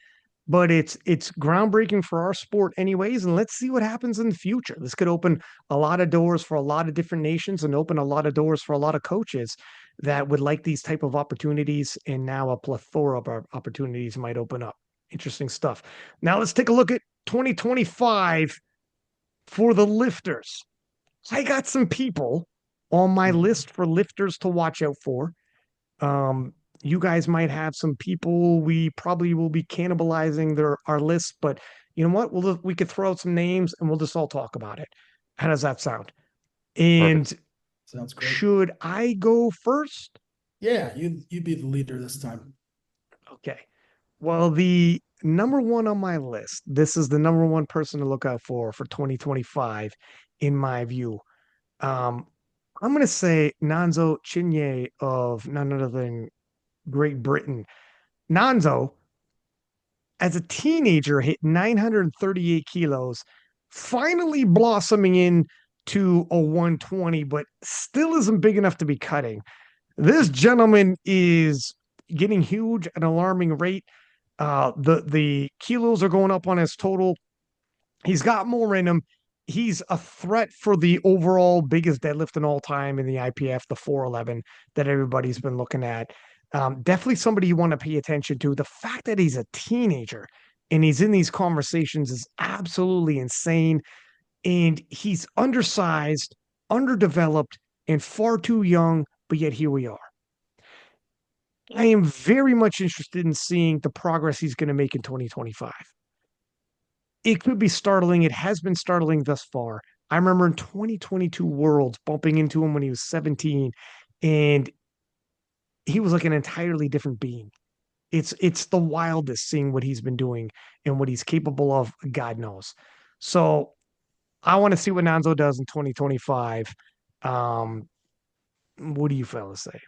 but it's groundbreaking for our sport, anyways. And let's see what happens in the future. This could open a lot of doors for a lot of different nations, and open a lot of doors for a lot of coaches that would like these type of opportunities. And now a plethora of opportunities might open up. Interesting stuff. Now let's take a look at 2025 for the lifters. I got some people on my list for lifters to watch out for. Um, you guys might have some people we probably will be cannibalizing our list, but you know what? We could throw out some names and we'll just all talk about it. How does that sound? Perfect. And Sounds great. should I go first? Yeah, you be the leader this time. Okay. Well, the number one on my list, this is the number one person to look out for 2025, in my view. Um, I'm going to say Nanzo Chinye of none other than Great Britain. Nanzo, as a teenager, hit 938 kilos, finally blossoming into a 120, but still isn't big enough to be cutting. This gentleman is getting huge at an alarming rate. The kilos are going up on his total. He's got more in him. He's a threat for the overall biggest deadlift in all time in the IPF, the 411 that everybody's been looking at. Definitely somebody you want to pay attention to. The fact that he's a teenager and he's in these conversations is absolutely insane. And he's undersized, underdeveloped, and far too young, but yet here we are. I am very much interested in seeing the progress he's going to make in 2025. It could be startling. It has been startling thus far. I remember in 2022 Worlds bumping into him when he was 17, and he was like an entirely different being. It's the wildest seeing what he's been doing and what he's capable of, God knows. So I want to see what Nanzo does in 2025. Um, what do you fellas say?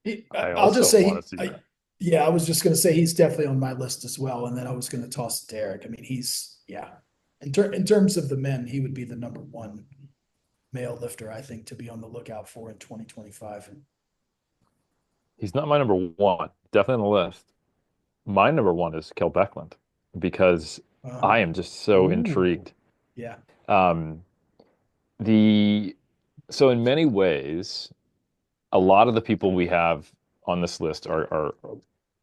I I'll just also say, want to see that. yeah, I was just going to say he's definitely on my list as well. And then I was going to toss Derek. I mean, yeah, in terms of the men, he would be the number one male lifter, I think, to be on the lookout for in 2025. He's not my number one, definitely on the list. My number one is Kell Beckland because Uh, I am just so Ooh, intrigued. yeah. Um, the so in many ways, a lot of the people we have on this list are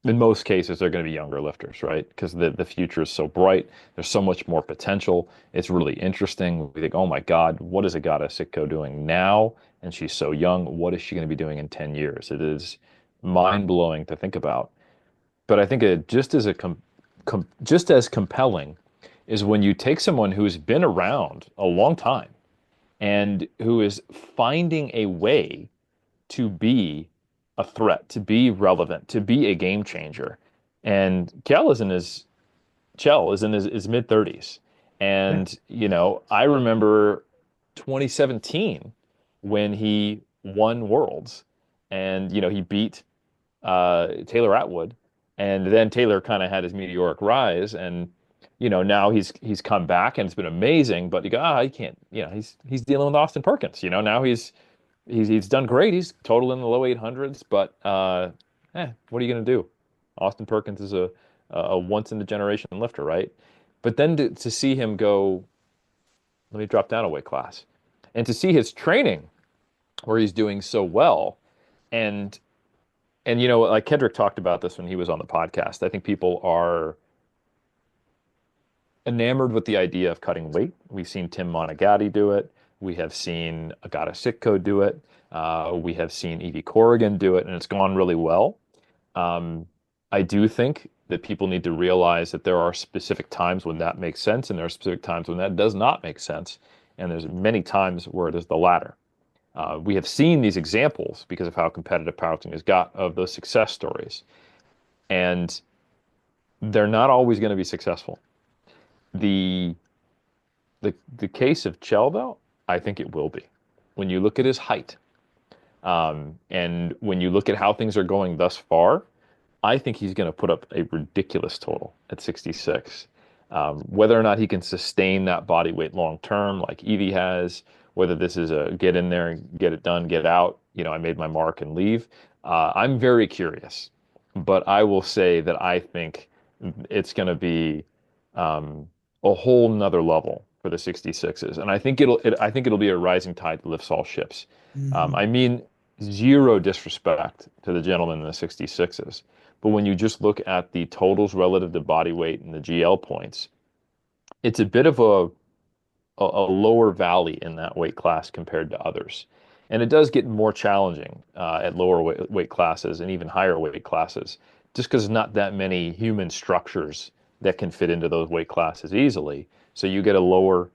in most cases they're going to be younger lifters, right? Because the future is so bright. There's so much more potential. It's really interesting. We think, oh my God, what is Agata Sitko doing now? And she's so young. What is she going to be doing in 10 years? It is mind blowing to think about. But I think it just as compelling is when you take someone who's been around a long time and who is finding a way to be a threat, to be relevant, to be a game changer. And Chell is in his mid 30s. yeah. And, I remember 2017 when he won Worlds, and he beat Taylor Atwood, and then Taylor kind of had his meteoric rise, and now he's come back and it's been amazing. But you go, he can't. He's dealing with Austin Perkins. Now he's done great. He's total in the low 800s, but what are you going to do? Austin Perkins is a once in a generation lifter, right? But then to see him go, let me drop down a weight class, and to see his training where he's doing so well, and like Kendrick talked about this when he was on the podcast. I think people are enamored with the idea of cutting weight. We've seen Tim Monagatti do it. We have seen Agata Sitko do it. We have seen Evie Corrigan do it, and it's gone really well. I do think that people need to realize that there are specific times when that makes sense, and there are specific times when that does not make sense. And there's many times where it is the latter. We have seen these examples because of how competitive powerlifting has got of those success stories. And they're not always going to be successful. The the case of Chell, though, I think it will be. When you look at his height, and when you look at how things are going thus far, I think he's going to put up a ridiculous total at 66. Whether or not he can sustain that body weight long term, like Evie has, whether this is a get in there and get it done, get out, I made my mark and leave. I'm very curious, but I will say that I think it's going to be a whole nother level for the 66s, and I think it'll be a rising tide that lifts all ships. Mhm. I mean, zero disrespect to the gentleman in the 66s, but when you just look at the totals relative to body weight and the GL points, it's a bit of a lower valley in that weight class compared to others. And it does get more challenging at lower weight classes and even higher weight classes, just because there's not that many human structures that can fit into those weight classes easily. So you get a lower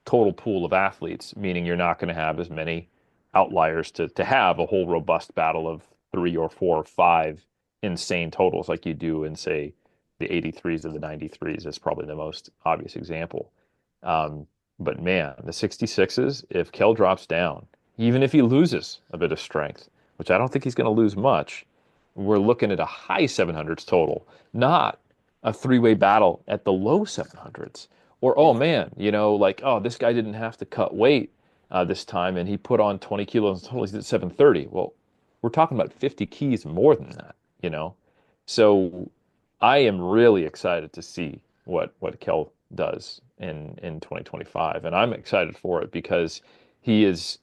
total pool of athletes, meaning you're not going to have as many outliers to have a whole robust battle of 3 or 4 or 5 insane totals like you do in, say, the 83s or the 93s is probably the most obvious example. Um, but man, the 66s, if Kell drops down, even if he loses a bit of strength, which I don't think he's going to lose much, we're looking at a high 700s total, not a three-way battle at the low 700s. Or, oh Yeah. man, like, oh, this guy didn't have to cut weight this time and he put on 20 kilos total. He's at 730. Well, we're talking about 50 keys more than that. So I am really excited to see what Kell does in 2025, and I'm excited for it because he is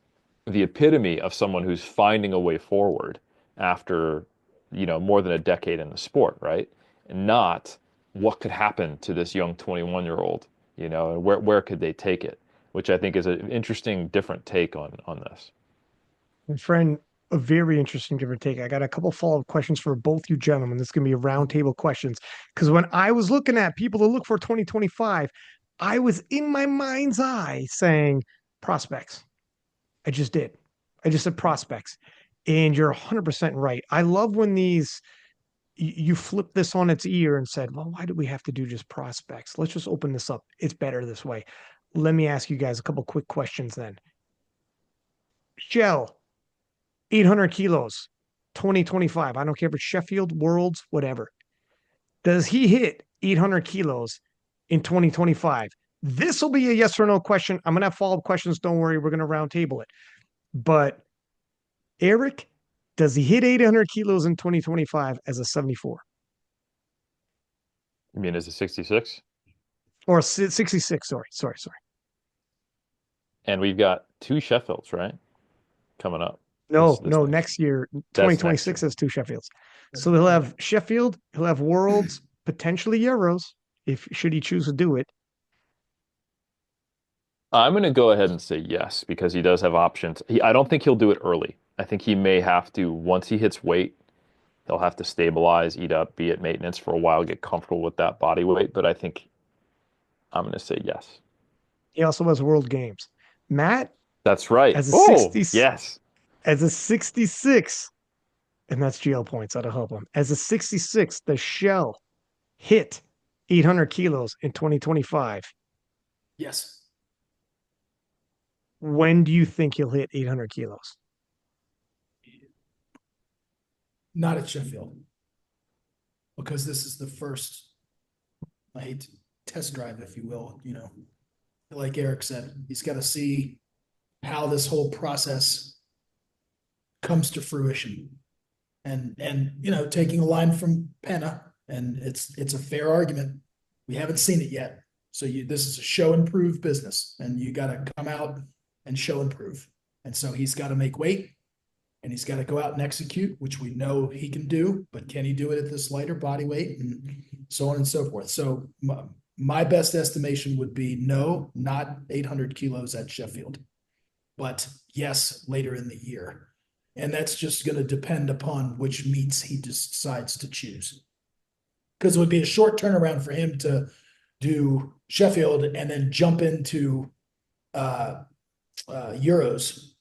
the epitome of someone who's finding a way forward after more than a decade in the sport, right? And not what could happen to this young 21-year-old, and where could they take it, which I think is an interesting, different take on this. My friend, a very interesting different take. I got a couple follow-up questions for both you gentlemen. This is going to be a roundtable questions. Because when I was looking at people to look for 2025, I was in my mind's eye saying prospects. I just did. I just said prospects. And you're 100% right. I love when you flip this on its ear and said, well, why do we have to do just prospects? Let's just open this up. It's better this way. Let me ask you guys a couple quick questions then. Shell, 800 kilos, 2025. I don't care if it's Sheffield, Worlds, whatever. Does he hit 800 kilos in 2025? This will be a yes or no question. I'm going to have follow up questions. Don't worry. We're going to round table it. But Eric, does he hit 800 kilos in 2025 as a 74 I mean, is it 66? or 66? Sorry. And we've got two Sheffields, right? Coming up this No, next. next year, That's next 2026 year. has two Sheffields. So he'll have Sheffield, he'll have Worlds, potentially Euros, if should he choose to do it. I'm going to go ahead and say yes because he does have options. I don't think he'll do it early. I think he may have to, once he hits weight, he'll have to stabilize, eat up, be at maintenance for a while, get comfortable with that body weight. But I think I'm going to say yes. He also has World Games. Matt, That's right. as a Oh, 60, yes. as a 66, and that's GL points. That'll help him. As a 66, the shell hit 800 kilos in 2025. Yes. When do you think he'll hit 800 kilos? Not at Sheffield, because this is the first, I hate to test drive, if you will, like Eric said, he's got to see how this whole process comes to fruition. And taking a line from Penna, and it's a fair argument. We haven't seen it yet. So this is a show and prove business, and you got to come out and show and prove. And so he's got to make weight, and he's got to go out and execute, which we know he can do, but can he do it at this lighter body weight, and so on and so forth. So my best estimation would be no, not 800 kilos at Sheffield, but yes, later in the year. And that's just going to depend upon which meets he decides to choose. Because it would be a short turnaround for him to do Sheffield and then jump into Euros,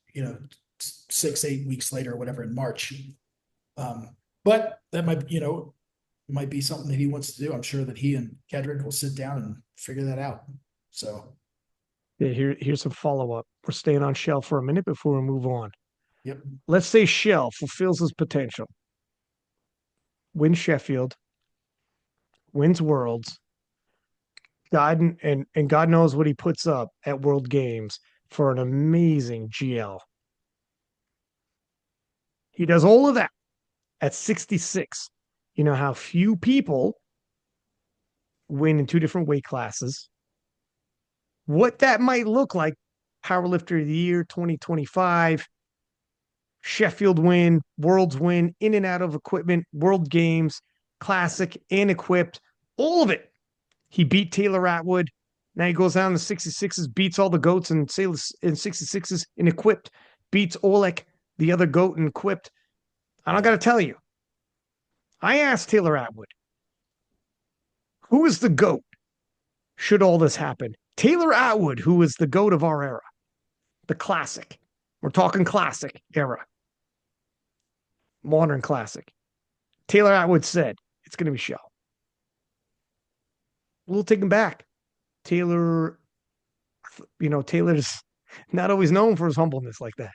6-8 weeks later or whatever in March. But that might be something that he wants to do. I'm sure that he and Kedrick will sit down and figure that out. So Yeah, here's some follow-up. We're staying on Shell for a minute before we move on. yep. Let's say Shell fulfills his potential, wins Sheffield, wins Worlds, and God knows what he puts up at World Games for an amazing GL. He does all of that at 66. You know how few people win in two different weight classes. What that might look like, Powerlifter of the Year 2025, Sheffield win, Worlds win, in and out of equipment, World Games, Classic, and equipped, all of it. He beat Taylor Atwood. Now he goes down to 66s, beats all the goats in 66s in equipped, beats Oleg, the other goat in equipped. And I got to tell you, I asked Taylor Atwood, who is the GOAT should all this happen? Taylor Atwood, who is the GOAT of our era, the classic. We're talking classic era, modern classic. Taylor Atwood said it's going to be Shell. We'll take him back. Taylor's not always known for his humbleness like that.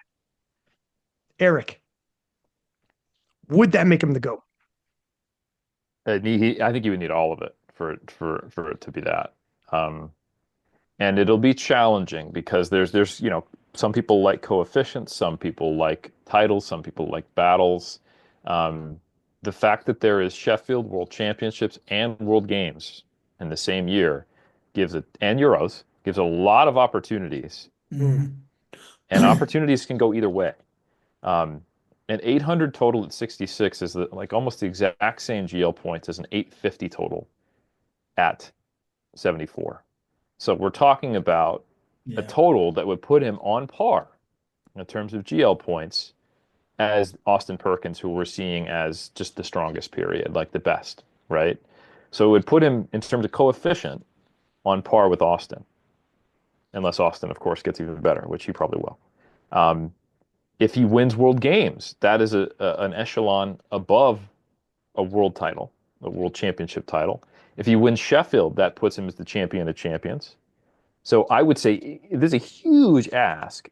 Eric, would that make him the GOAT? I think you would need all of it for it to be that. And it'll be challenging because there's some people like coefficients, some people like titles, some people like battles. The fact that there is Sheffield World Championships and World Games in the same year and Euros gives a lot of opportunities. Mm-hmm. And opportunities can go either way. An 800 total at 66 is like almost the exact same GL points as an 850 total at 74. So we're talking about a total that would put him on par in terms of GL points as Austin Perkins, who we're seeing as just the strongest period, like the best, right? So it would put him in terms of coefficient on par with Austin, unless Austin, of course, gets even better, which he probably will. If he wins World Games, that is an echelon above a world title, a world championship title. If he wins Sheffield, that puts him as the champion of champions. So I would say there's a huge ask.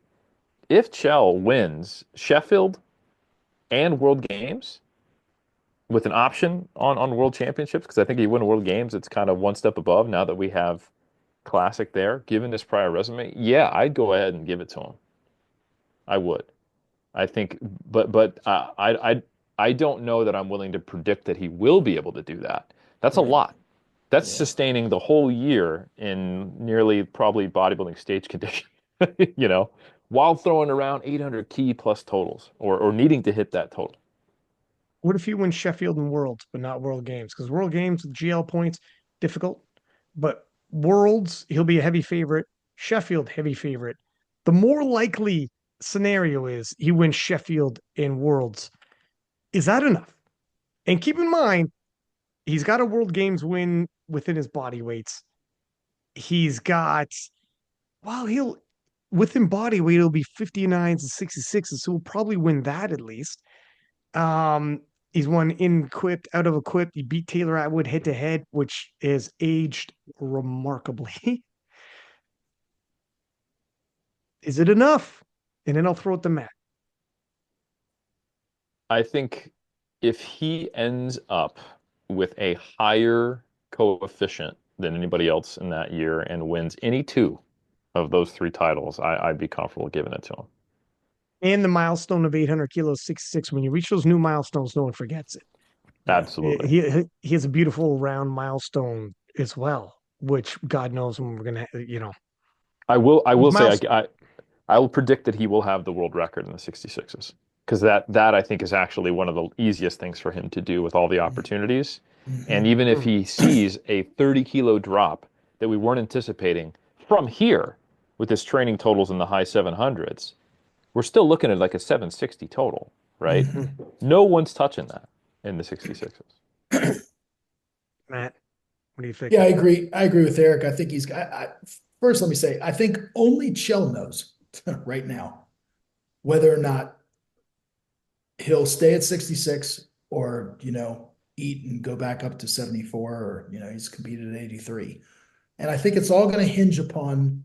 If Chell wins Sheffield and World Games with an option on World Championships, because I think if you win World Games, it's kind of one step above now that we have Classic there, given his prior resume. Yeah, I'd go ahead and give it to him. I would. I think, but I don't know that I'm willing to predict that he will be able to do that. That's a lot. That's sustaining the whole year in nearly probably bodybuilding stage condition, while throwing around 800 key plus totals or needing to hit that total. What if he wins Sheffield and Worlds, but not World Games? Because World Games with GL points, difficult. But Worlds, he'll be a heavy favorite. Sheffield, heavy favorite. The more likely scenario is he wins Sheffield and Worlds. Is that enough? And keep in mind, he's got a World Games win within his body weights. He's got, within body weight, it'll be 59s and 66s, so he'll probably win that at least. He's won in equipped, out of equipped. He beat Taylor Atwood head to head, which is aged remarkably. Is it enough? And then I'll throw it to Matt. I think if he ends up with a higher coefficient than anybody else in that year and wins any two of those three titles, I'd be comfortable giving it to him. And the milestone of 800 kilos, 66. When you reach those new milestones, no one forgets it. Yeah. Absolutely. He has a beautiful round milestone as well, which God knows when we're gonna, I will say milestone. I will predict that he will have the world record in the 66s because that I think is actually one of the easiest things for him to do with all the opportunities. And Mhm. even if he sees a 30-kilo drop that we weren't anticipating from here with his training totals in the high 700s, we're still looking at like a 760 total, right? Mhm. No one's touching that in the 66s. Matt, what do you think? Yeah, I agree. I agree with Eric. I think first, let me say, I think only Chell knows right now whether or not he'll stay at 66 or, eat and go back up to 74 or, he's competed at 83. And I think it's all going to hinge upon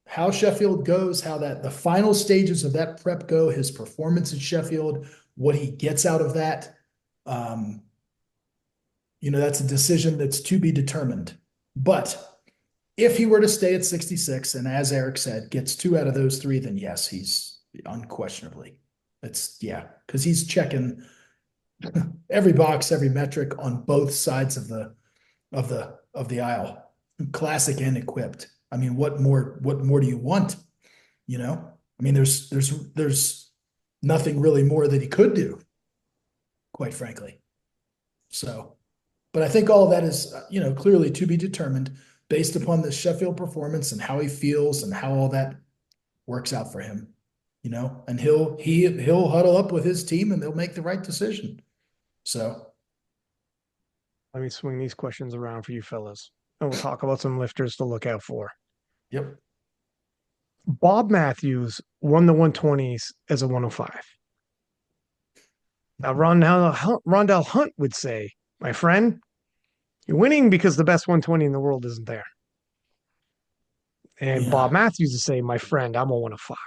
how Sheffield goes, how the final stages of that prep go, his performance at Sheffield, what he gets out of that. Um, that's a decision that's to be determined. But if he were to stay at 66, and as Eric said, gets two out of those three, then yes, he's unquestionably. Because he's checking every box, every metric on both sides of the aisle, classic and equipped. I mean, what more do you want? I mean, there's nothing really more that he could do, quite frankly. So, but I think all of that is, clearly to be determined based upon the Sheffield performance and how he feels and how all that works out for him, and he'll huddle up with his team and they'll make the right decision. So, Let me swing these questions around for you fellas, and we'll talk about some lifters to look out for. yep. Bob Matthews won the 120s as a 105. Now, Rondel Hunt would say, my friend, you're winning because the best 120 in the world isn't there. And Bob Yeah. Matthews would say, my friend, I'm a 105.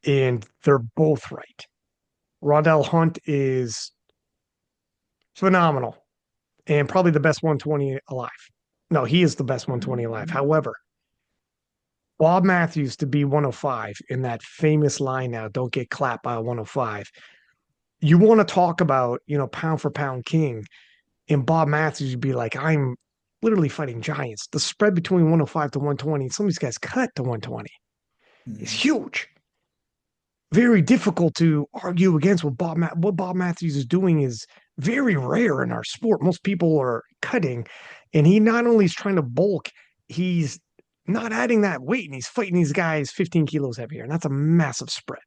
And they're both right. Rondell Hunt is phenomenal and probably the best 120 alive. No, he is the best 120 alive. However, Bob Matthews to be 105 in that famous line now, don't get clapped by a 105. You want to talk about, pound for pound king. And Bob Matthews would be like, I'm literally fighting giants. The spread between 105 to 120, some of these guys cut to 120 is Mhm. huge. Very difficult to argue against what Bob Matthews is doing is very rare in our sport. Most people are cutting, and he not only is trying to bulk, he's not adding that weight, and he's fighting these guys 15 kilos heavier, and that's a massive spread.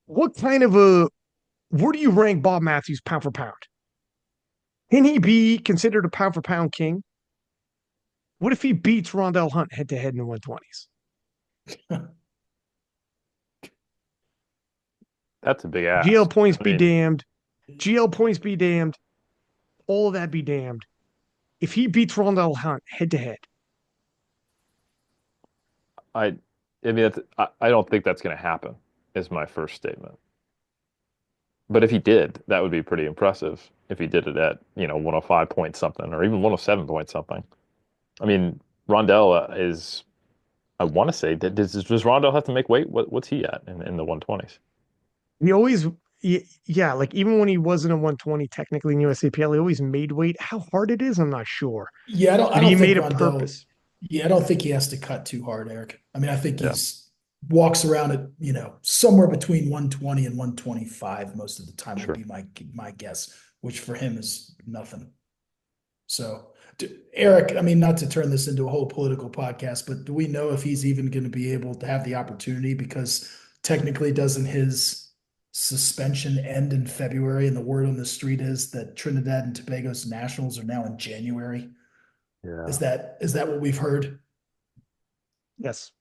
What kind of where do you rank Bob Matthews pound for pound? Can he be considered a pound for pound king? What if he beats Rondell Hunt head to head in the 120s? That's a big GL ask. points I be mean, damned. GL points be damned. All of that be damned. If he beats Rondell Hunt head to head, I I mean I don't think that's going to happen is my first statement. But if he did, that would be pretty impressive if he did it at, 105 point something or even 107 point something. I mean, Rondell is, I want to say, does Rondell have to make weight? What's he at in the 120s? he always, yeah, like even when he wasn't a 120 technically in USAPL, he always made weight. How hard it is, I'm not sure, Yeah, I but don't he think made a Rondell. purpose. Yeah, I don't think he has to cut too hard, Eric. I mean, I think Yeah, he's walks around at, somewhere between 120 and 125 most of the time would sure. be my guess, which for him is nothing. So, Eric, I mean, not to turn this into a whole political podcast, but do we know if he's even going to be able to have the opportunity? Because technically, doesn't his suspension end in February? And the word on the street is that Trinidad and Tobago's nationals are now in January. Is Yeah. that what we've heard? Yes.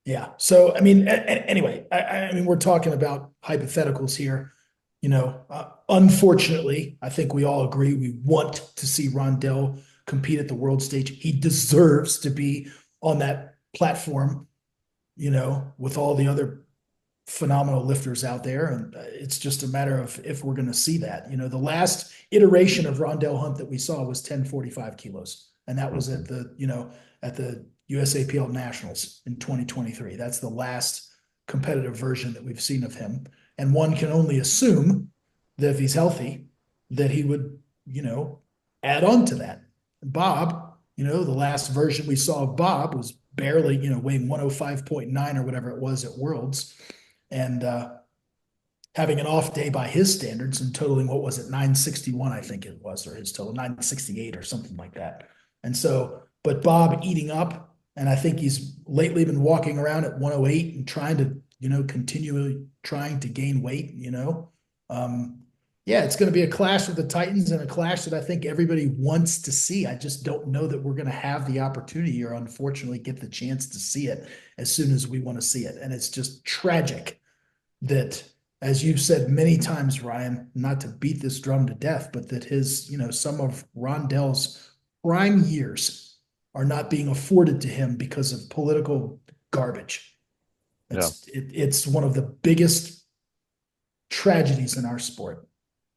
Yeah. So, I mean, anyway, I mean, we're talking about hypotheticals here. Unfortunately, I think we all agree we want to see Rondell compete at the world stage. He deserves to be on that platform, with all the other phenomenal lifters out there. And it's just a matter of if we're going to see that. The last iteration of Rondel Hunt that we saw was 1045 kilos. And that was at the USAPL Nationals in 2023. That's the last competitive version that we've seen of him. And one can only assume that if he's healthy, that he would, add on to that. Bob, the last version we saw of Bob was barely, weighing 105.9 or whatever it was at Worlds, and having an off day by his standards and totaling, what was it, 961, I think it was, or his total, 968 or something like that. And so, but Bob eating up, and I think he's lately been walking around at 108 and trying to, continually trying to gain weight, yeah, it's going to be a clash with the Titans, and a clash that I think everybody wants to see. I just don't know that we're going to have the opportunity, or unfortunately get the chance to see it as soon as we want to see it. And it's just tragic that, as you've said many times, Ryan, not to beat this drum to death, but that his, some of Rondel's prime years are not being afforded to him because of political garbage. It's one of the biggest tragedies in our sport.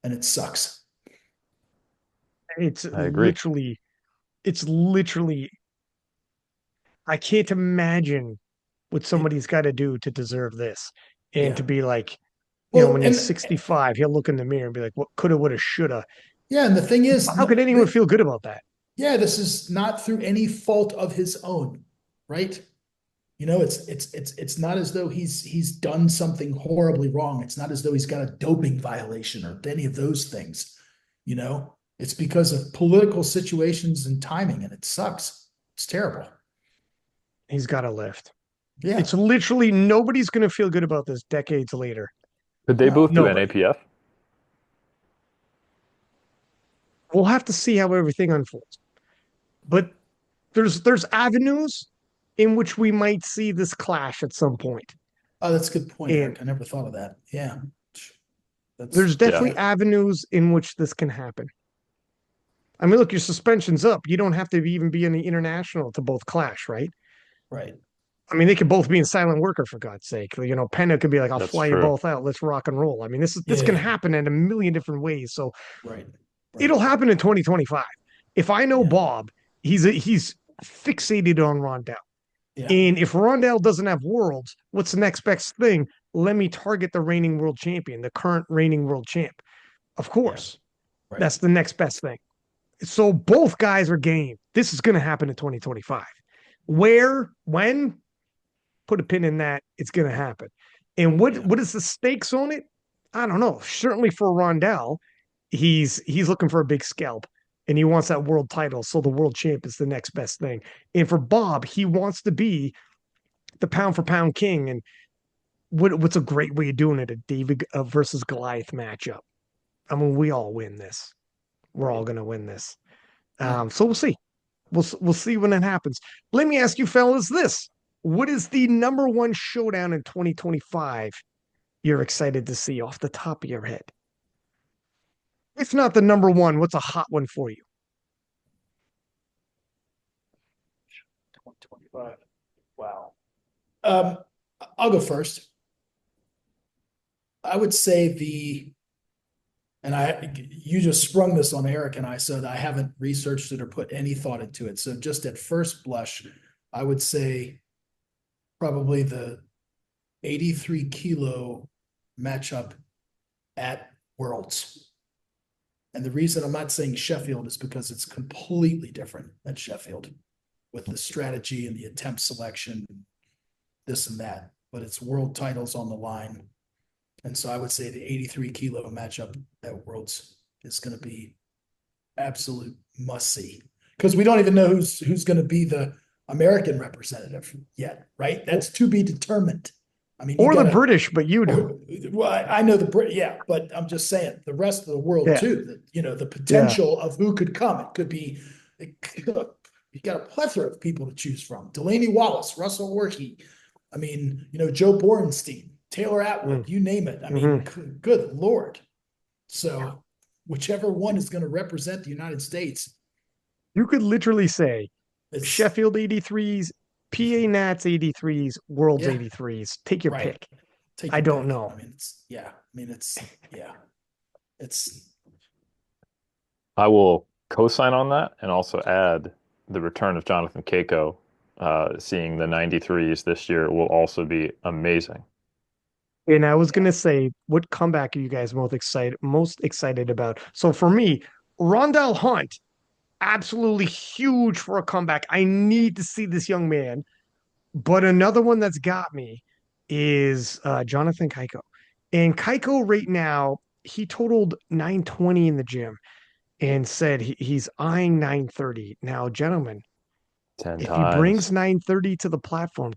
And it sucks. I agree. It's literally, I can't imagine what somebody's got to do to deserve this. And to be like, when he's 65, he'll look in the mirror and be like, what coulda, woulda, shoulda. Yeah. And the thing is, how could anyone feel good about that? Yeah. This is not through any fault of his own, right? It's not as though he's done something horribly wrong. It's not as though he's got a doping violation or any of those things. It's because of political situations and timing, and it sucks. It's terrible. He's got to lift. Yeah. It's literally, nobody's going to feel good about this decades later. Could they both do NAPF? We'll have to see how everything unfolds. But there's avenues in which we might see this clash at some point. Oh, that's a good point, Eric. I never thought of that. Yeah. There's definitely avenues in which this can happen. I mean, look, your suspension's up. You don't have to even be in the international to both clash, right? Right. I mean, they could both be in silent worker, for God's sake. Penna could be like, I'll fly you both out. Let's rock and roll. I mean, this can happen in a million different ways. So it'll happen in 2025. If I know Bob, he's fixated on Rondel. Yeah. And if Rondel doesn't have worlds, what's the next best thing? Let me target the reigning world champion, the current reigning world champ. Of course. Yeah. That's the next best thing. So both guys are game. This is going to happen in 2025. Where, when, put a pin in that. It's going to happen. And what is the stakes on it? I don't know. Certainly for Rondel, he's looking for a big scalp. And he wants that world title. So the world champ is the next best thing. And for Bob, he wants to be the pound for pound king. And what's a great way of doing it? A David versus Goliath matchup. I mean, we all win this. We're all going to win this. So we'll see. We'll see when it happens. Let me ask you fellas this. What is the number one showdown in 2025 you're excited to see off the top of your head? If not the number one, what's a hot one for you? 2025. Wow. I'll go first. I would say you just sprung this on Eric and I, so that I haven't researched it or put any thought into it. So just at first blush, I would say probably the 83 kilo matchup at Worlds. And the reason I'm not saying Sheffield is because it's completely different at Sheffield with the strategy and the attempt selection, this and that, but it's world titles on the line. And so I would say the 83 kilo matchup at Worlds is going to be absolute must see, because we don't even know who's going to be the American representative yet, right? That's to be determined. I mean, or the British, but you do. Well, I know the Brit, yeah, but I'm just saying the rest of the world too. That the potential of who could come. It could be. You got a plethora of people to choose from: Delaney Wallace, Russell Workey. I mean, Joe Borenstein, Taylor Atwood, you name it. I mean, good Lord. So whichever one is going to represent the United States, You could literally say It's Sheffield 83s, PA Nats 83s, Worlds yeah, 83s. Take your right. pick. Take I your don't pick. I know. mean, it's yeah. I mean, it's yeah. It's I will co-sign on that and also add the return of Jonathan Keiko. Seeing the 93s this year will also be amazing. And I was yeah. gonna say, what comeback are you guys most excited about? So for me, Rondel Hunt, absolutely huge for a comeback. I need to see this young man. But another one that's got me is Jonathan Keiko. And Keiko right now, he totaled 920 in the gym and said he's eyeing 930. Now, gentlemen, 10 if he brings times. 930 to the platform,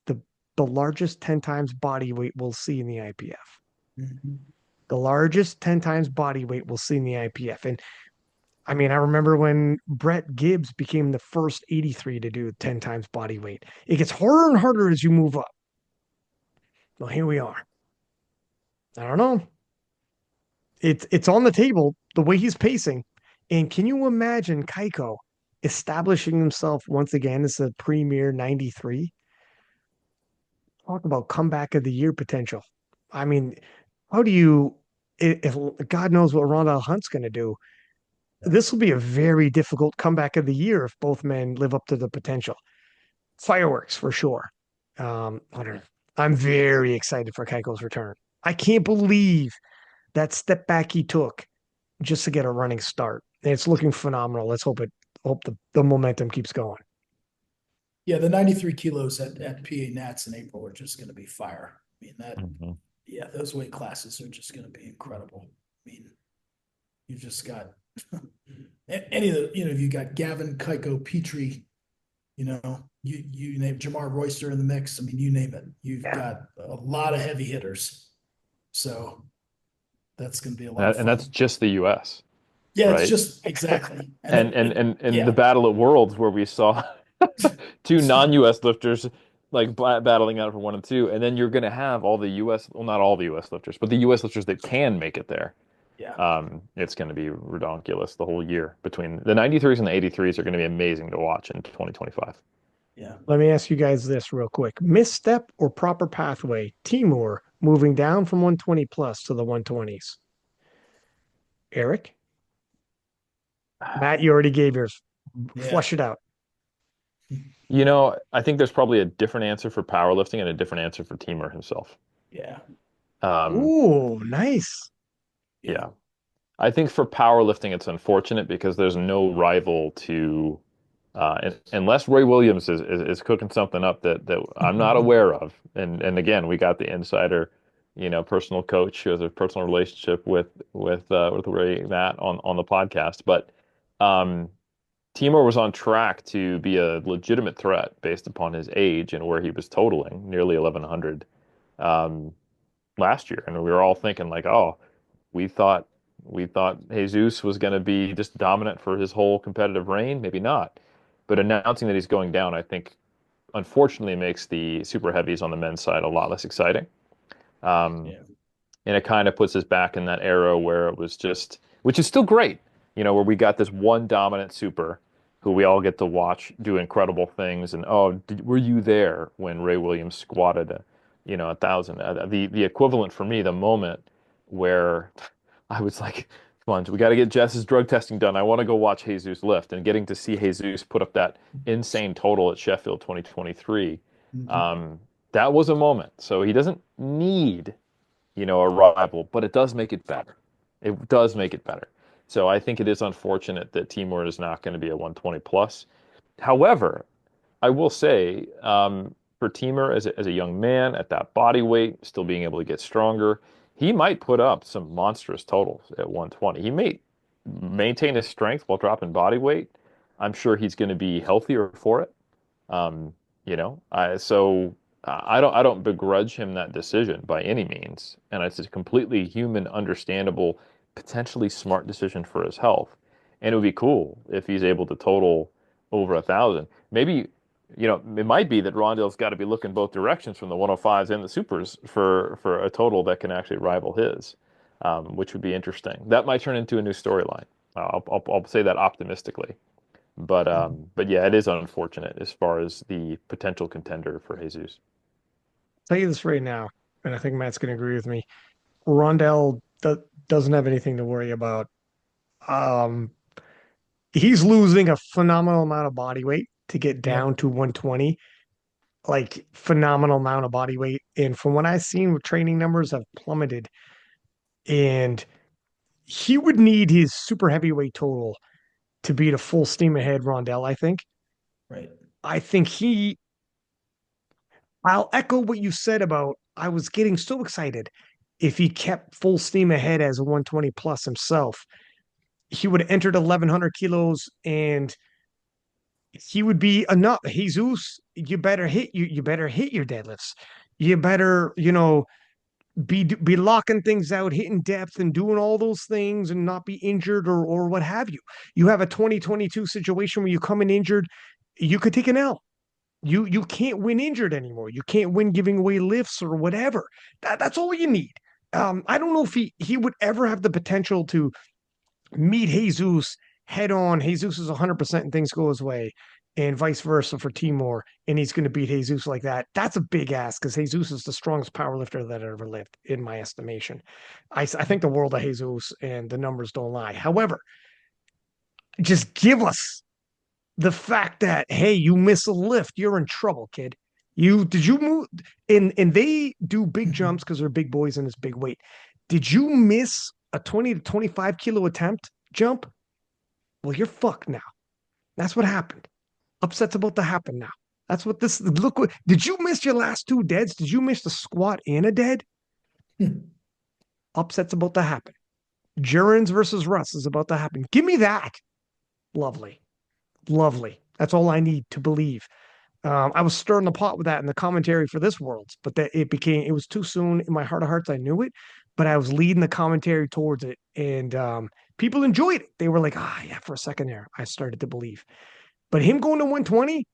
the the largest 10 times body weight we'll see in the IPF. Mhm. The largest 10 times body weight we'll see in the IPF. And I mean, I remember when Brett Gibbs became the first 83 to do 10 times body weight. It gets harder and harder as you move up. Well, here we are. I don't know. It's on the table the way he's pacing. And can you imagine Kaiko establishing himself once again as a premier 93? Talk about comeback of the year potential. I mean, how do you if God knows what Rondell Hunt's going to do, this will be a very difficult comeback of the year if both men live up to the potential. Fireworks for sure. I don't know. I'm very excited for Keiko's return. I can't believe that step back he took just to get a running start. And it's looking phenomenal. Let's hope the momentum keeps going. Yeah, the 93 kilos at PA Nats in April are just going to be fire. I mean, Mhm. yeah, those weight classes are just going to be incredible. I mean, you've just got any of the, you got Gavin, Keiko, Petrie, you name Jamar Royster in the mix. I mean, you name it. You've Yeah. got a lot of heavy hitters. So that's going to be a lot of And that's fun. just the US, Yeah, it's right? just exactly. And And the yeah, battle at Worlds where we saw two non-US lifters like battling out for one and two, and then you're going to have all the US, well, not all the US lifters, but the US lifters that can make it there. yeah, It's going to be redonkulous the whole year. Between the 93s and the 83s are going to be amazing to watch in 2025. yeah. Let me ask you guys this real quick. Misstep or proper pathway? Timur moving down from 120 plus to the 120s. Eric? Matt, you already gave yours. Yeah. Flush it out. I think there's probably a different answer for powerlifting and a different answer for Teamer himself. Yeah. Um, Ooh, nice. Yeah. yeah, I think for powerlifting, it's unfortunate because there's no rival to, unless Roy Williams is cooking something up that I'm not aware of. And again, we got the insider, personal coach who has a personal relationship with Ray Matt on the podcast. But Timur was on track to be a legitimate threat based upon his age and where he was totaling, nearly 1100 um, last year, and we were all thinking like, oh, we thought we thought Jesus was going to be just dominant for his whole competitive reign. Maybe not. But announcing that he's going down, I think, unfortunately, makes the super heavies on the men's side a lot less exciting. Um, Yeah. and it kind of puts us back in that era where it was just, which is still great, where we got this one dominant super who we all get to watch do incredible things. And oh, were you there when Ray Williams squatted, 1,000? The equivalent for me, the moment where I was like, come on, we got to get Jess's drug testing done. I want to go watch Jesus lift, and getting to see Jesus put up that insane total at Sheffield 2023. Mhm. Um, that was a moment. So he doesn't need a rival, but it does make it better. It does make it better. So I think it is unfortunate that Timur is not going to be a 120 plus. However, I will say for Timur as a young man at that body weight, still being able to get stronger, he might put up some monstrous totals at 120. He may maintain his strength while dropping body weight. I'm sure he's going to be healthier for it. Um, I don't begrudge him that decision by any means, and it's a completely human, understandable, potentially smart decision for his health. And it would be cool if he's able to total over 1,000. Maybe, it might be that Rondel's got to be looking both directions from the 105s and the supers for a total that can actually rival his, which would be interesting. That might turn into a new storyline. I'll say that optimistically. But yeah, it is unfortunate as far as the potential contender for Jesus. Tell you this right now, and I think Matt's going to agree with me. Rondell doesn't have anything to worry about. Um, he's losing a phenomenal amount of body weight to get Yep. down to 120, like phenomenal amount of body weight. And from what I've seen, training numbers have plummeted. And he would need his super heavyweight total to beat a full steam ahead Rondell, I think. Right. I think I'll echo what you said about I was getting so excited if he kept full steam ahead as a 120 plus himself. He would have entered 1100 kilos and he would be enough. Jesus, you better hit your deadlifts. You better, be locking things out, hitting depth and doing all those things and not be injured or what have you. You have a 2022 situation where you come in injured, you could take an L. You can't win injured anymore. You can't win giving away lifts or whatever. That's all you need. I don't know if he would ever have the potential to meet Jesus head on. Jesus is 100% and things go his way, and vice versa for Timor. And he's going to beat Jesus like that. That's a big ask because Jesus is the strongest power lifter that ever lived, in my estimation. I think the world of Jesus, and the numbers don't lie. However, just give us the fact that, hey, you miss a lift, you're in trouble, kid. Did you move, and they do big jumps because they're big boys and it's big weight. Did you miss a 20 to 25 kilo attempt jump? Well, you're fucked now. That's what happened. Upset's about to happen now. That's what this look. Did you miss your last two deads? Did you miss the squat and a dead? Upset's about to happen. Jurens versus Russ is about to happen. Give me that. Lovely. Lovely. That's all I need to believe. I was stirring the pot with that in the commentary for this Worlds, but that it was too soon. In my heart of hearts, I knew it, but I was leading the commentary towards it, and people enjoyed it. They were like, yeah, for a second there, I started to believe. But him going to 120,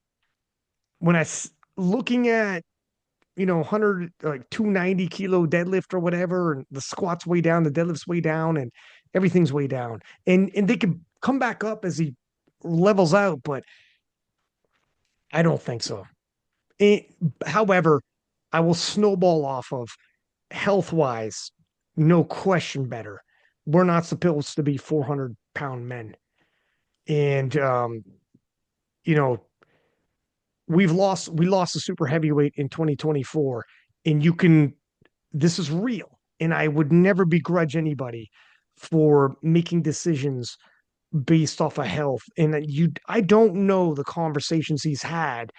when looking at 100 like 290 kilo deadlift or whatever, and the squats way down, the deadlift's way down, and everything's way down, and they could come back up as he levels out, but I don't think so. However, I will snowball off of health wise, no question better. We're not supposed to be 400-pound men. And, you know, we lost a super heavyweight in 2024. And this is real. And I would never begrudge anybody for making decisions based off of health. And I don't know the conversations he's had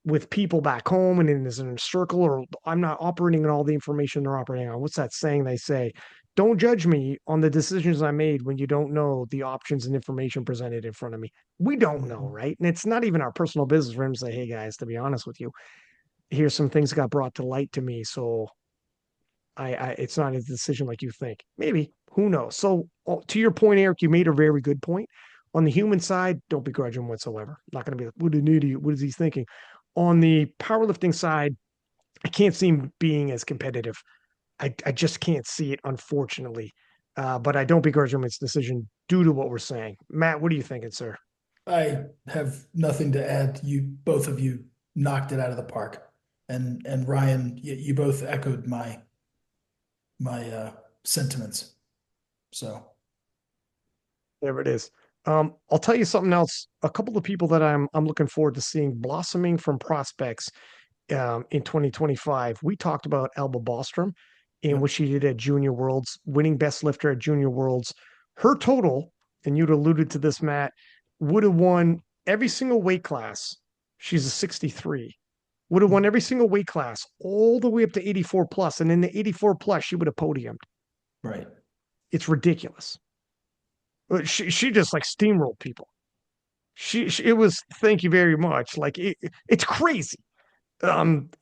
with people back home and in his inner circle, or I'm not operating on all the information they're operating on. What's that saying they say? Don't judge me on the decisions I made when you don't know the options and information presented in front of me. We don't know, right? And it's not even our personal business for him to say, hey guys, to be honest with you, here's some things that got brought to light to me. So it's not a decision like you think. Maybe, who knows? So to your point, Eric, you made a very good point. On the human side, don't begrudge him whatsoever. I'm not going to be like, what an idiot. What is he thinking? On the powerlifting side, I can't see him being as competitive. I just can't see it, unfortunately. But I don't begrudge him his decision due to what we're saying. Matt, what are you thinking, sir? I have nothing to add. Both of you knocked it out of the park. And Ryan, you both echoed my sentiments. So There it is. I'll tell you something else. A couple of people that I'm looking forward to seeing blossoming from prospects in 2025. We talked about Alba Bostrom in yep. what she did at Junior Worlds, winning best lifter at Junior Worlds. Her total, and you'd alluded to this, Matt, would have won every single weight class. She's a 63. Would have won every single weight class all the way up to 84 plus. And in the 84 plus, she would have podiumed. Right. It's ridiculous. She just like steamrolled people. It was, thank you very much. Like it's crazy.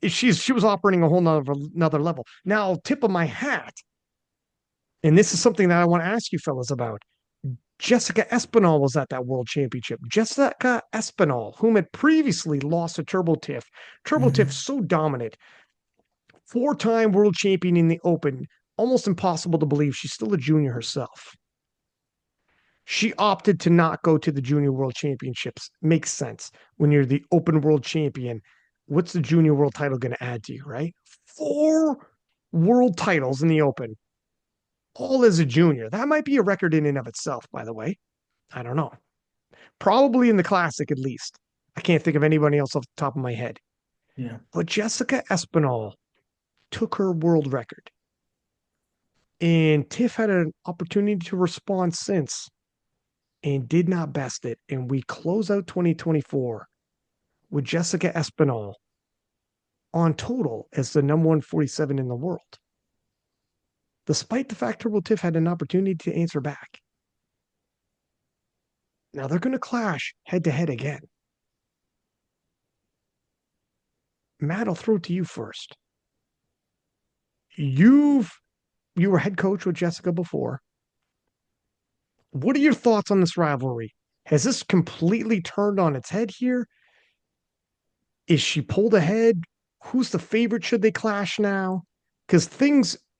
She was operating a whole another level. Now, tip of my hat, and this is something that I want to ask you fellas about. Jessica Espinal was at that world championship. Jessica Espinal, whom had previously lost to Turbo Tiff. Turbo Tiff so dominant, 4-time world champion in the open, almost impossible to believe she's still a junior herself. She opted to not go to the Junior World Championships. Makes sense. When you're the open world champion, what's the Junior World title going to add to you, right? Four world titles in the open, all as a junior. That might be a record in and of itself, by the way. I don't know. Probably in the classic, at least. I can't think of anybody else off the top of my head. Yeah. But Jessica Espinal took her world record. And Tiff had an opportunity to respond since and did not best it. And we close out 2024 with Jessica Espinal on total as the number 147 in the world, despite the fact Turbo Tiff had an opportunity to answer back. Now they're going to clash head to head again. Matt, I'll throw it to you first. You were head coach with Jessica before. What are your thoughts on this rivalry? Has this completely turned on its head here? Is she pulled ahead? Who's the favorite? Should they clash now? Because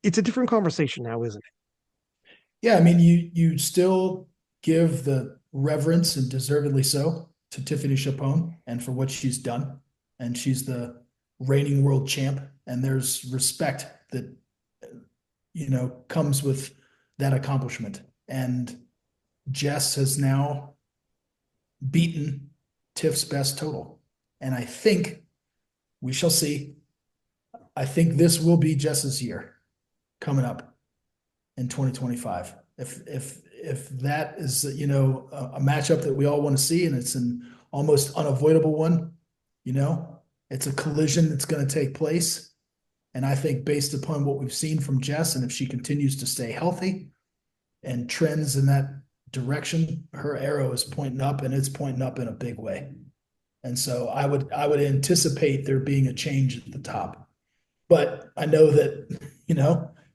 it's a different conversation now, isn't it? Yeah, I mean, you still give the reverence, and deservedly so, to Tiffany Chapone and for what she's done. And she's the reigning world champ. And there's respect that, comes with that accomplishment. And Jess has now beaten Tiff's best total. And I think we shall see. I think this will be Jess's year coming up in 2025. If that is, a matchup that we all want to see, and it's an almost unavoidable one, it's a collision that's going to take place. And I think based upon what we've seen from Jess, and if she continues to stay healthy and trends in that direction, her arrow is pointing up, and it's pointing up in a big way. And so I would anticipate there being a change at the top. But I know that,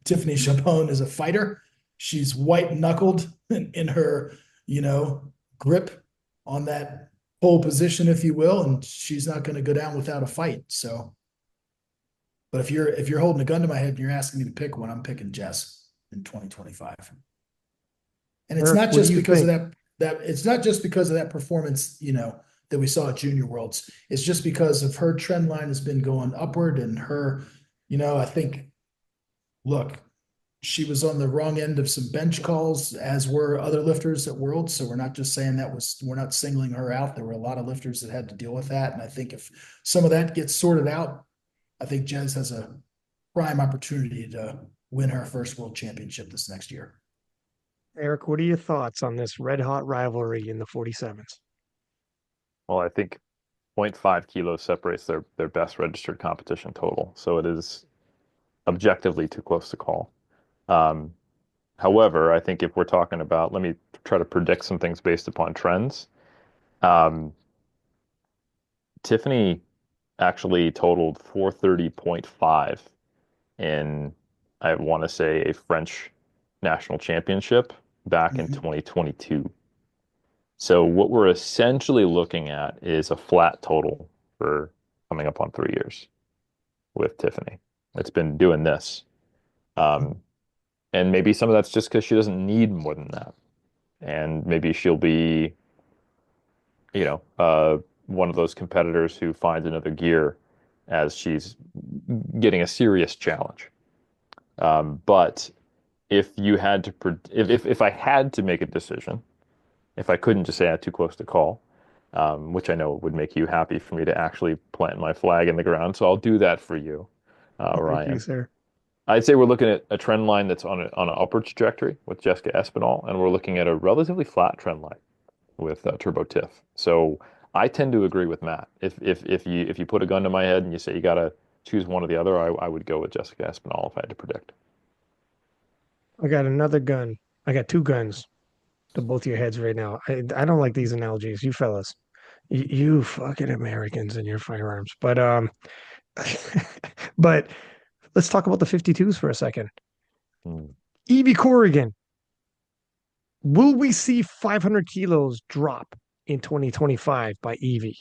Tiffany Chapone is a fighter. She's white knuckled in her, grip on that pole position, if you will, and she's not going to go down without a fight. So, but if you're holding a gun to my head and you're asking me to pick one, I'm picking Jess in 2025. And it's Eric, not what do just you because of think? that it's not just because of that performance, that we saw at Junior Worlds. It's just because of her trend line has been going upward, and her, I think, look, she was on the wrong end of some bench calls, as were other lifters at Worlds. So we're not just saying we're not singling her out. There were a lot of lifters that had to deal with that. And I think if some of that gets sorted out, I think Jez has a prime opportunity to win her first world championship this next year. Eric, what are your thoughts on this red hot rivalry in the 47s? Well, I think 0.5 kilos separates their best registered competition total. So it is objectively too close to call. Um, However, I think if we're talking about, let me try to predict some things based upon trends. Um, Tiffany actually totaled 430.5 in, I want to say, a French national championship back in Mm-hmm. 2022. So what we're essentially looking at is a flat total for coming up on 3 years with Tiffany. It's been doing this. Um, and maybe some of that's just because she doesn't need more than that. And maybe she'll be, you know, one of those competitors who finds another gear as she's getting a serious challenge. But if you had to, if I had to make a decision, if I couldn't just say I'm too close to call, which I know would make you happy for me to actually plant my flag in the ground, so I'll do that for you, Thank you, Ryan. sir. I'd say we're looking at a trend line that's on an upward trajectory with Jessica Espinal, and we're looking at a relatively flat trend line with Turbo Tiff. So I tend to agree with Matt. If you put a gun to my head and you say you got to choose one or the other, I would go with Jessica Espinal if I had to predict. I got another gun. I got two guns to both your heads right now. I don't like these analogies, you fellas. You fucking Americans and your firearms. But let's talk about the 52s for a second. Hmm. Evie Corrigan, will we see 500 kilos drop in 2025 by Evie?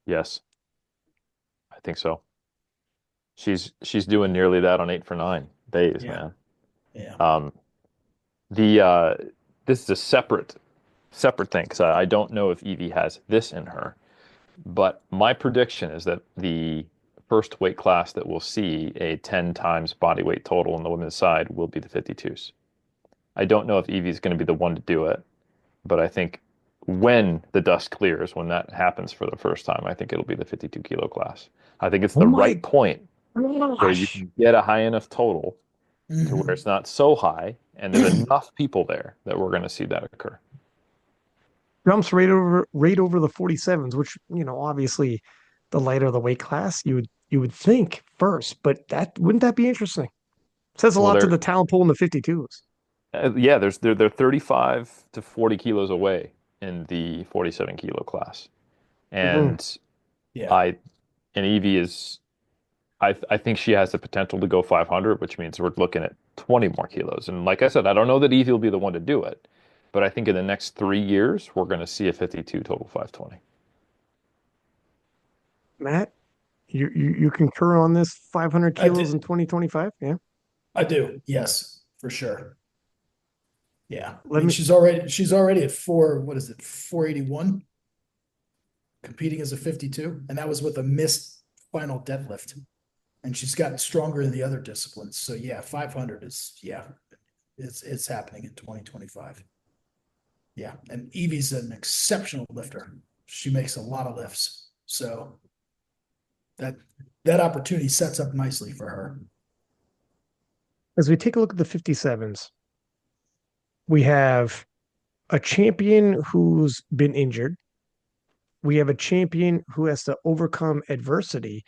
Yes, I think so. She's doing nearly that on 8 for 9 days, Yeah. man. Yeah. Um, The this is a separate thing because I don't know if Evie has this in her, but my prediction is that the first weight class that will see a 10 times body weight total on the women's side will be the 52s. I don't know if Evie's going to be the one to do it, but I think when the dust clears, when that happens for the first time, I think it'll be the 52 kilo class. I think it's Oh the my right point where you gosh. can get a high enough total to where it's Mhm. not so high, and there's enough people there that we're going to see that occur. Jumps right over the 47s, which, obviously the lighter the weight class, you would think first, but that wouldn't that be interesting? Says a Well, lot to the talent pool in the 52s. yeah, they're 35 to 40 kilos away in the 47 kilo class, Mhm. and Yeah. I and Evie is I think she has the potential to go 500, which means we're looking at 20 more kilos. And like I said, I don't know that Evie will be the one to do it, but I think in the next 3 years we're going to see a 52 total 520. Matt, you concur on this 500 I kilos did. in 2025? Yeah. I do. Yes, for sure. Yeah. I Let mean, me she's already at what is it, 481, competing as a 52, and that was with a missed final deadlift. And she's gotten stronger in the other disciplines. So yeah, 500 is, yeah, it's happening in 2025. Yeah. And Evie's an exceptional lifter. She makes a lot of lifts. So that that opportunity sets up nicely for her. as we take a look at the 57s, we have a champion who's been injured. We have a champion who has to overcome adversity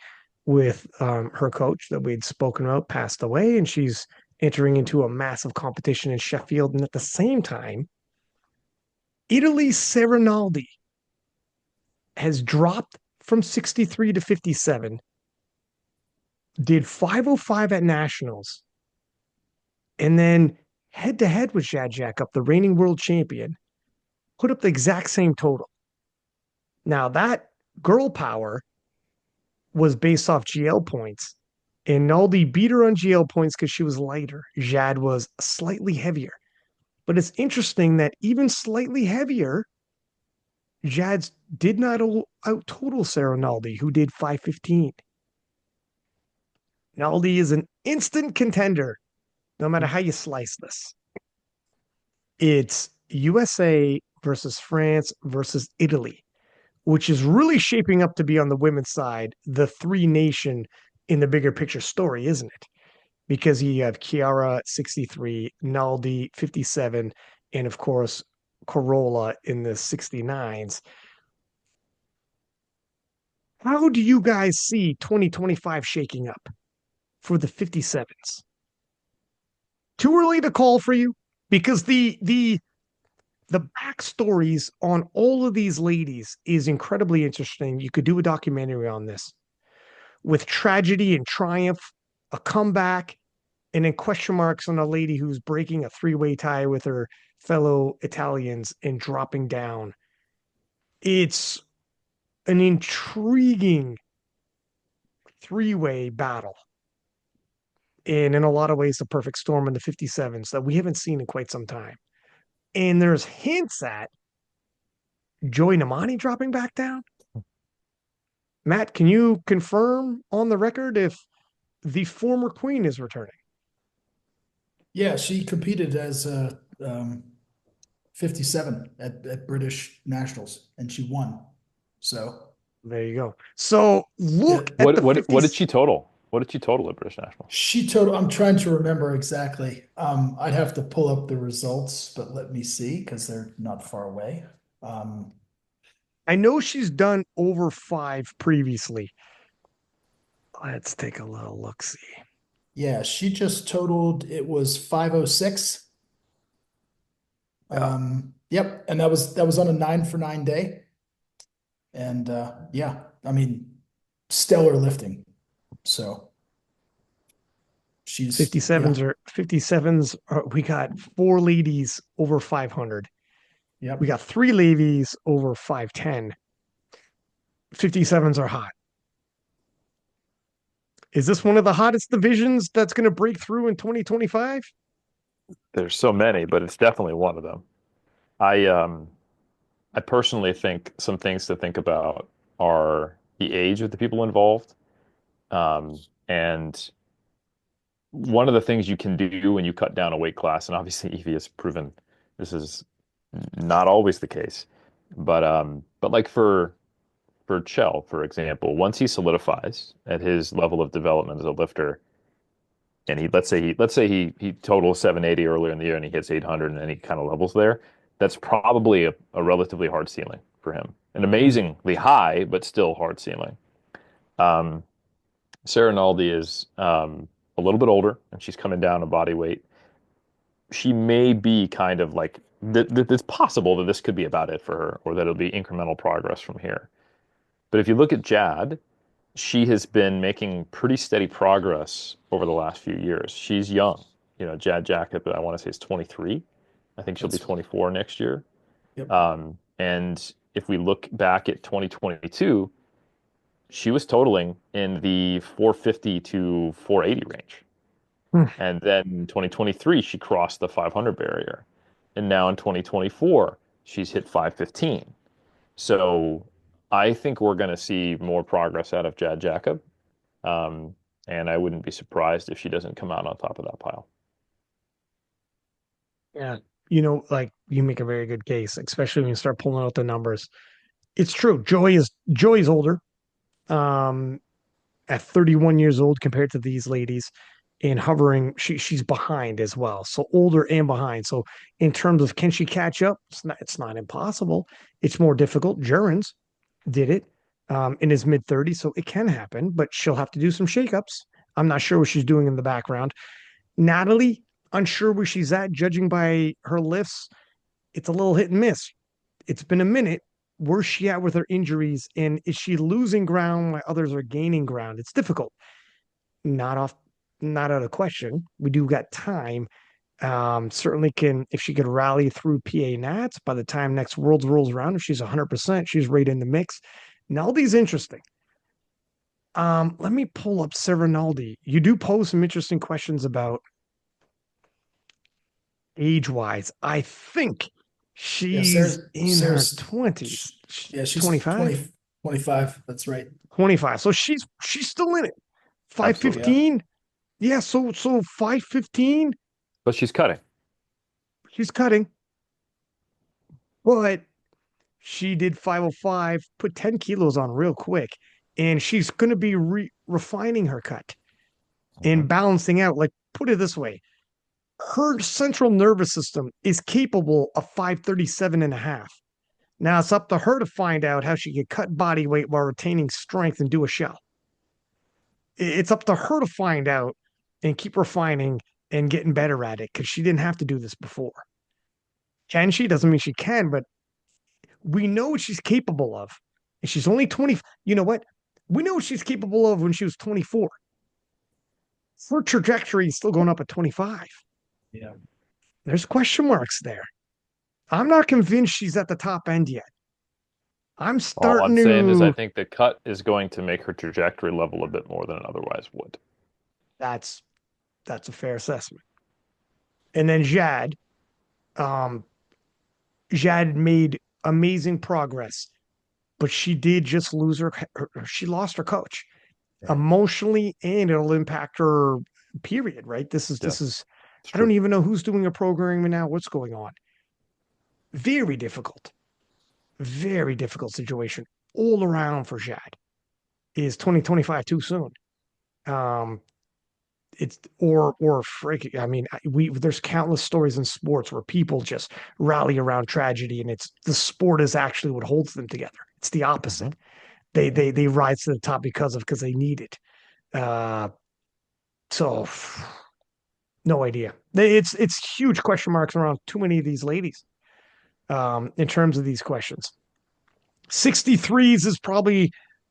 with her coach that we'd spoken about passed away, and she's entering into a massive competition in Sheffield. And at the same time, Italy's Serenaldi has dropped from 63 to 57, did 505 at nationals, and then head to head with Jacek up, the reigning world champion, put up the exact same total. Now that girl power was based off GL points, and Naldi beat her on GL points because she was lighter. Jad was slightly heavier. But it's interesting that even slightly heavier, Jad did not out total Sarah Naldi, who did 515. Naldi is an instant contender, no matter how you slice this. It's USA versus France versus Italy, which is really shaping up to be on the women's side, the three nation in the bigger picture story, isn't it? Because you have Chiara at 63, Naldi 57, and of course, Corolla in the 69s. How do you guys see 2025 shaking up for the 57s? Too early to call for you because the backstories on all of these ladies is incredibly interesting. You could do a documentary on this with tragedy and triumph, a comeback, and then question marks on a lady who's breaking a three-way tie with her fellow Italians and dropping down. It's an intriguing three-way battle. And in a lot of ways, the perfect storm in the 57s that we haven't seen in quite some time. And there's hints at Joy Namani dropping back down. Matt, can you confirm on the record if the former queen is returning? Yeah, she competed as a 57 at British Nationals, and she won. So There you go. So yeah, look at What the what what did 50s. she total? What did she total at British Nationals? she total. I'm trying to remember exactly. I'd have to pull up the results, but let me see because they're not far away. Um, I know she's done over five previously. Let's take a little look see. yeah, she just totaled. It was 506. Yeah. Yep, and that was on a 9 for 9 day. And yeah, I mean, stellar lifting. So she's, 57s yeah, are 57s are, we got four ladies over 500. We yep. got three ladies over 510. 57s are hot. Is this one of the hottest divisions that's going to break through in 2025? There's so many, but it's definitely one of them. I I personally think some things to think about are the age of the people involved. And one of the things you can do when you cut down a weight class, and obviously Evie has proven this is not always the case, but like for Chell, for example, once he solidifies at his level of development as a lifter, and he totals 780 earlier in the year and he hits 800 and then he kind of levels there, that's probably a relatively hard ceiling for him. An amazingly high, but still hard ceiling. Um, Sarah Naldi is a little bit older and she's coming down in body weight. She may be kind of like it's possible that this could be about it for her, or that it'll be incremental progress from here. But if you look at Jad, she has been making pretty steady progress over the last few years. She's young. Jad Jacob, I want to say is 23. I think she'll be That's 24 next year. yep. And if we look back at 2022, she was totaling in the 450 to 480 range. Hmm. And then in 2023, she crossed the 500 barrier. And now in 2024, she's hit 515. So I think we're going to see more progress out of Jad Jacob. Um, and I wouldn't be surprised if she doesn't come out on top of that pile. Yeah. Like you make a very good case, especially when you start pulling out the numbers. It's true. Joy is older. Um, at 31 years old compared to these ladies and hovering, she's behind as well. So older and behind. So in terms of can she catch up? It's not impossible. It's more difficult. Jurens did it in his mid 30s, so it can happen, but she'll have to do some shakeups. I'm not sure what she's doing in the background. Natalie, unsure where she's at, judging by her lifts. It's a little hit and miss. It's been a minute. Where's she at with her injuries? And is she losing ground while others are gaining ground? It's difficult. Not off, not out of question. We do got time. Certainly can, if she could rally through PA Nats by the time next Worlds rolls around, if she's 100%, she's right in the mix. Naldi's interesting. Let me pull up Serenaldi. You do pose some interesting questions about age wise. I think Yeah, she's in her 20s, yeah, she's 25, 25. That's right. 25. So she's still in it. Absolutely. Yeah. 515. Yeah, so 515, But she's cutting. she's cutting, but she did 505, put 10 kilos on real quick, and she's going to be refining her cut and Mhm. balancing out. Like, put it this way, her central nervous system is capable of 537 and a half. Now it's up to her to find out how she can cut body weight while retaining strength and do a shell. It's up to her to find out and keep refining and getting better at it because she didn't have to do this before. Can she? Doesn't mean she can, but we know what she's capable of. And she's only 20. You know what? We know what she's capable of when she was 24. Her trajectory is still going up at 25. Yeah. There's question marks there. I'm not convinced she's at the top end yet. I'm All starting I'm saying is I to. think the cut is going to make her trajectory level a bit more than it otherwise would. That's that's a fair assessment. And then um, Jad made amazing progress, but she did just lose she lost her coach Right. emotionally, and it'll impact her. Period. Right. This is Yeah, this is. it's I don't true. even know who's doing a programming now. What's going on? Very difficult. Very difficult situation all around for Jad. Is 2025 too soon? Um, it's or freaking. I mean, we there's countless stories in sports where people just rally around tragedy, and it's the sport is actually what holds them together. It's the Hmm. opposite. They rise to the top because they need it. Uh, so no idea. It's huge question marks around too many of these ladies. In terms of these questions, 63s is probably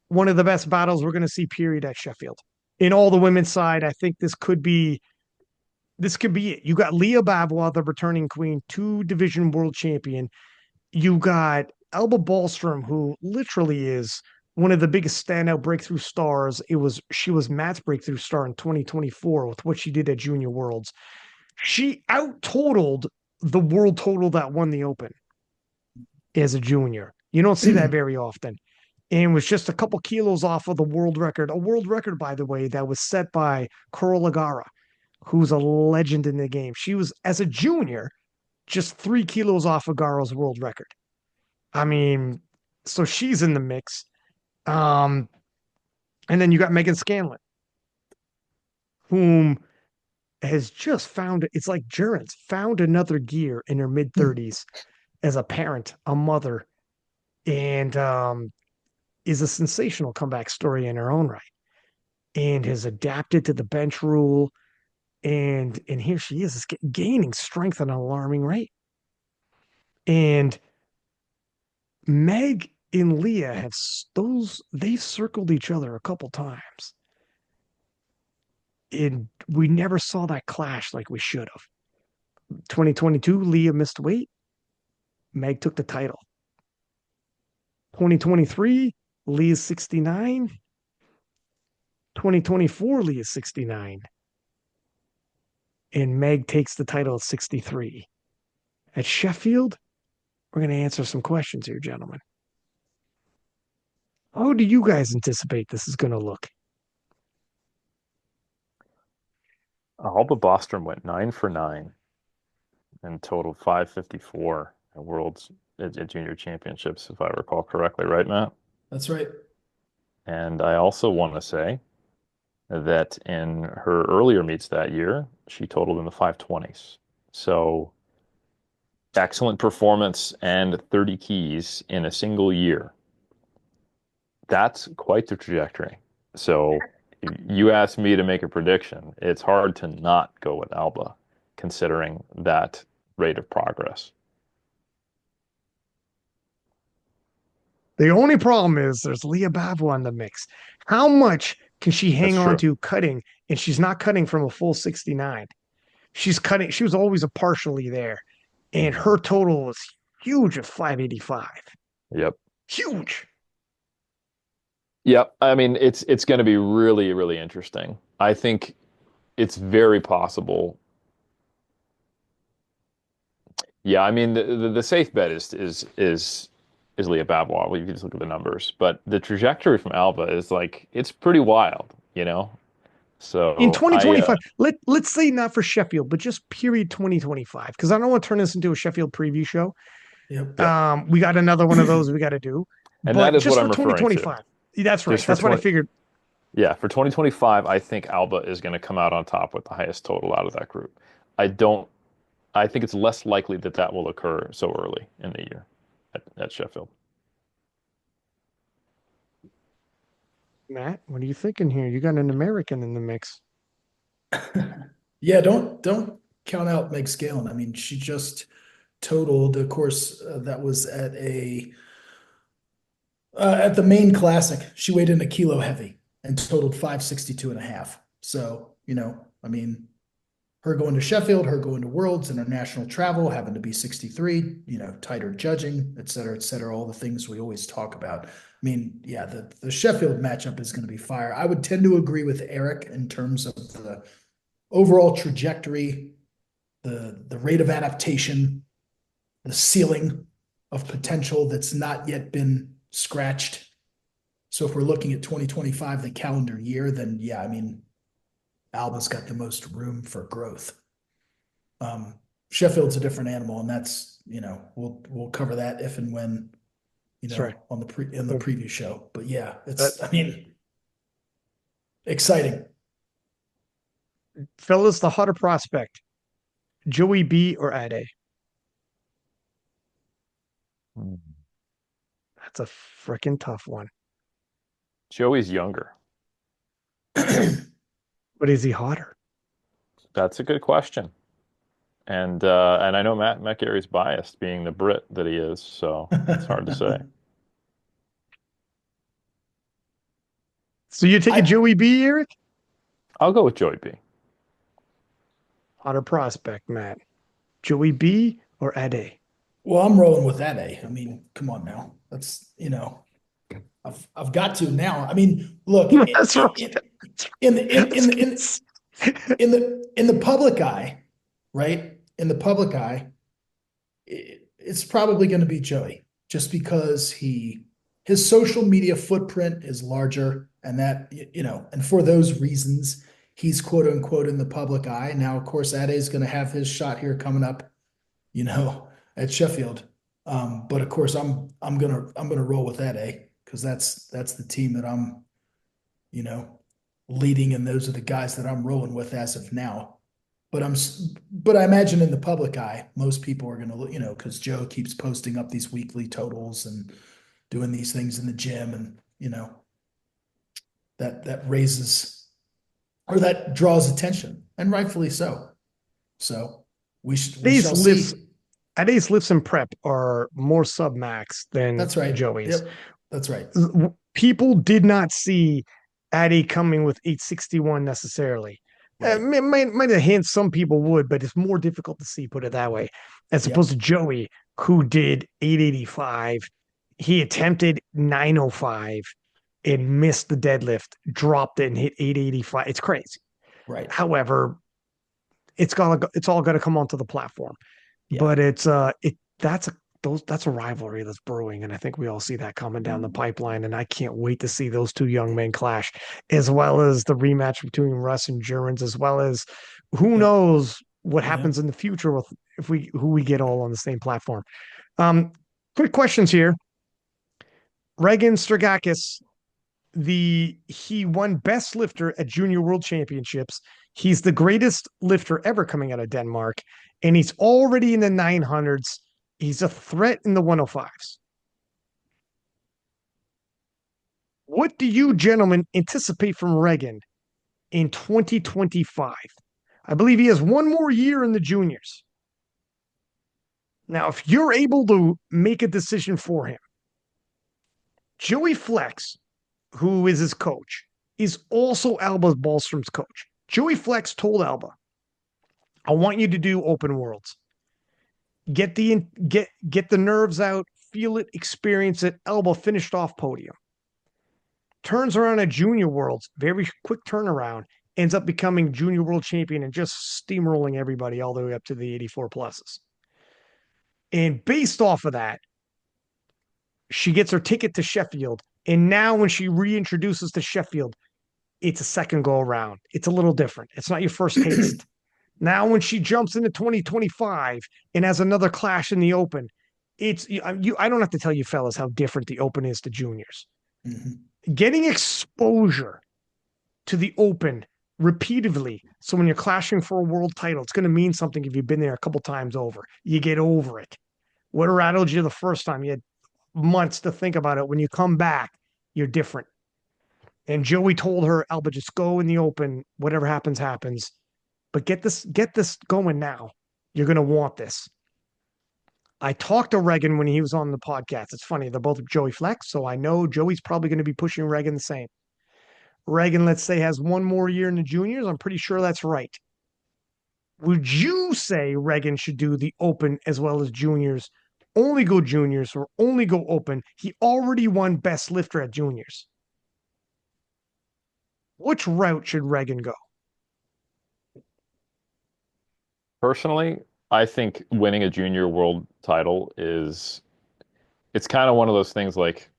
one of the best battles we're going to see. Period at Sheffield. In all the women's side, I think this could be it. You got Leah Babwa, the returning queen, two division world champion. You got Elba Ballstrom, who literally is one of the biggest standout breakthrough stars. She was Matt's breakthrough star in 2024 with what she did at Junior Worlds. She out totaled the world total that won the Open as a junior. You don't see that very often. And was just a couple kilos off of the world record. A world record, by the way, that was set by Coral Lagara, who's a legend in the game. She was, as a junior, just 3 kilos off of Garo's world record. I mean, so she's in the mix. Um, and then you got Megan Scanlon, whom has just found it's like Jurgens found another gear in her mid 30s as a parent, a mother, and is a sensational comeback story in her own right, and has adapted to the bench rule. And here she is gaining strength at an alarming rate. And Meg and Leah have they've circled each other a couple times. And we never saw that clash like we should have. 2022, Leah missed weight. Meg took the title. 2023, Leah's 69. 2024, Leah's 69. And Meg takes the title at 63. At Sheffield, we're going to answer some questions here, gentlemen. How do you guys anticipate this is going to look? Alba Bostrom went 9 for 9 and totaled 554 at World's at Junior Championships, if I recall correctly, right, Matt? That's right. And I also want to say that in her earlier meets that year, she totaled in the 520s. So excellent performance and 30 keys in a single year. That's quite the trajectory. So you asked me to make a prediction. It's hard to not go with Alba, considering that rate of progress. The only problem is there's Leah Bavo in the mix. How much can she hang on to cutting? And she's not cutting from a full 69. She's cutting. She was always a partially there. And her total was huge at 585. Yep. Huge. Yep. I mean, it's going to be really, really interesting. I think it's very possible. Yeah, I mean, the safe bet is Leah Babwell. You can just look at the numbers, but the trajectory from Alba is like it's pretty wild, you know. So in 2025, let's say not for Sheffield, but just period 2025, because I don't want to turn this into a Sheffield preview show. Yep. We got another one of those we got to do, and but that is just what for I'm referring 2025. to. That's right. That's what I figured. Yeah, for 2025, I think Alba is going to come out on top with the highest total out of that group. I think it's less likely that that will occur so early in the year at Sheffield. Matt, what are you thinking here? You got an American in the mix. Yeah, don't count out Meg Scalen. I mean, she just totaled, of course, that was at the main classic. She weighed in a kilo heavy and totaled 562 and a half. So, I mean, her going to Sheffield, her going to Worlds, international travel, having to be 63, tighter judging, et cetera, all the things we always talk about. I mean, yeah, the Sheffield matchup is going to be fire. I would tend to agree with Eric in terms of the overall trajectory, the rate of adaptation, the ceiling of potential that's not yet been scratched. So if we're looking at 2025, the calendar year, then yeah, I mean, Alba's got the most room for growth. Sheffield's a different animal, and that's, we'll cover that if and when, right. on the preview show. But yeah, I mean, exciting. Fellas, the hotter prospect, Joey B or Ade? That's a freaking tough one. Joey's younger. But is he hotter? That's a good question. And I know Matt Gary's biased, being the Brit that he is, so it's hard to say. So you take a Joey B, Eric? I'll go with Joey B. Hotter prospect, Matt. Joey B or Ade? Well, I'm rolling with Ade. I mean, come on now. That's, I've got to now. I mean, look, That's right. in the public eye, right? In the public eye, it's probably going to be Joey, just because his social media footprint is larger, and that, and for those reasons, he's quote unquote in the public eye. Now, of course, Ade is going to have his shot here coming up, you know, at Sheffield. But of course, I'm gonna roll with Ade, because that's the team that I'm, you know, leading, and those are the guys that I'm rolling with as of now. But but I imagine in the public eye, most people are going to look, because Joe keeps posting up these weekly totals and doing these things in the gym, and that raises, or that draws attention, and rightfully so. So we These shall lifts, see. Ade's lifts and prep are more sub max than That's right. Joey's. Yep, that's right. People did not see Ade coming with 861 necessarily. Right. Might have hint some people would, but it's more difficult to see, put it that way, as opposed Yep. to Joey, who did 885. He attempted 905 and missed the deadlift, dropped it and hit 885. It's crazy. Right. However, it's all gonna come onto the platform. Yeah. But that's a rivalry that's brewing, and I think we all see that coming down the pipeline. And I can't wait to see those two young men clash, as well as the rematch between Russ and Jurens, as well as who Yep. knows what Yeah. happens in the future with if we who we get all on the same platform. Um, Quick questions here. Regan Stragakis, he won best lifter at Junior World Championships. He's the greatest lifter ever coming out of Denmark, and he's already in the 900s. He's a threat in the 105s. What do you gentlemen anticipate from Regan in 2025? I believe he has one more year in the juniors. Now, if you're able to make a decision for him, Joey Flex, who is his coach, is also Alba Ballstrom's coach. Joey Flex told Alba, I want you to do open worlds. Get the nerves out, feel it, experience it. Alba finished off podium. Turns around at junior worlds, very quick turnaround, ends up becoming junior world champion and just steamrolling everybody all the way up to the 84 pluses. And based off of that, she gets her ticket to Sheffield. And now when she reintroduces to Sheffield, it's a second go around. It's a little different. It's not your first taste. Now, when she jumps into 2025 and has another clash in the Open, it's you. I don't have to tell you fellas how different the Open is to juniors. Mhm. Getting exposure to the Open repeatedly, so when you're clashing for a world title, it's going to mean something if you've been there a couple times over. You get over it. What rattled you the first time? You had months to think about it. When you come back, you're different. And Joey told her, Alba, just go in the Open. Whatever happens, happens. But get this going now. You're going to want this. I talked to Regan when he was on the podcast. It's funny. They're both Joey Flex. So I know Joey's probably going to be pushing Regan the same. Regan, let's say, has one more year in the juniors. I'm pretty sure that's right. Would you say Regan should do the Open as well as juniors? Only go juniors or only go Open? He already won best lifter at juniors. Which route should Regan go? Personally, I think winning a junior world title it's kind of one of those things like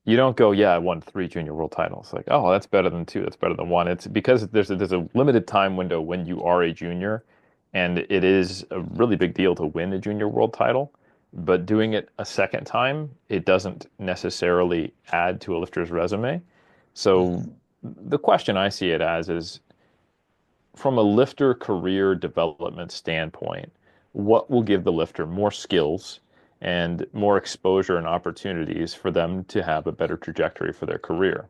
you don't go, yeah, I won three junior world titles. Like, oh, that's better than two. That's better than one. It's because there's a limited time window when you are a junior, and it is a really big deal to win a junior world title. But doing it a second time, it doesn't necessarily add to a lifter's resume. So Mhm. the question I see it as is from a lifter career development standpoint, what will give the lifter more skills and more exposure and opportunities for them to have a better trajectory for their career?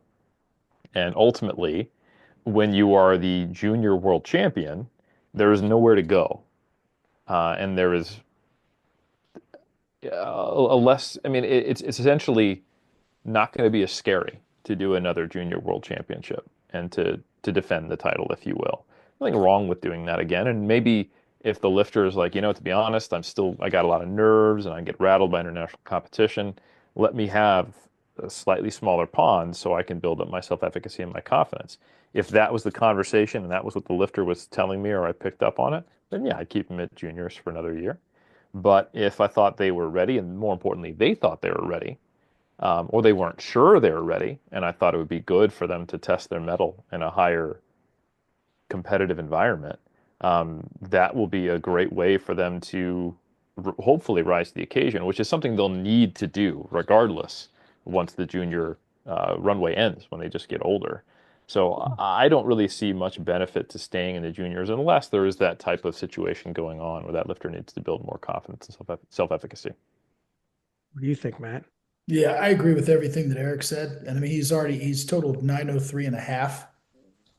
And ultimately, when you are the junior world champion, there is nowhere to go. And there is a less, I mean, it's essentially not going to be as scary to do another junior world championship and to defend the title, if you will. Nothing wrong with doing that again. And maybe if the lifter is like, to be honest, I got a lot of nerves and I get rattled by international competition. Let me have a slightly smaller pond so I can build up my self-efficacy and my confidence. If that was the conversation and that was what the lifter was telling me or I picked up on it, then yeah, I'd keep them at juniors for another year. But if I thought they were ready, and more importantly, they thought they were ready, or they weren't sure they were ready, and I thought it would be good for them to test their mettle in a higher competitive environment, that will be a great way for them to hopefully rise to the occasion, which is something they'll need to do regardless once the junior runway ends when they just get older. So I don't really see much benefit to staying in the juniors unless there is that type of situation going on where that lifter needs to build more confidence and self-efficacy. What do you think, Matt? Yeah, I agree with everything that Eric said. And I mean, he's totaled 903 and a half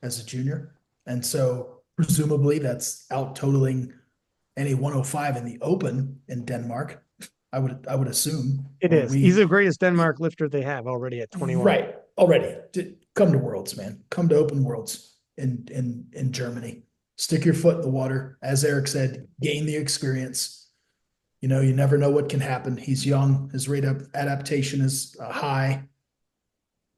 as a junior. And so presumably that's out totaling any 105 in the open in Denmark. I would assume, It or is. He's we the greatest Denmark lifter they have already at 21. right already. Come to Worlds, man. Come to Open Worlds in Germany. Stick your foot in the water. As Eric said, gain the experience. You know, you never know what can happen. He's young. His rate of adaptation is high.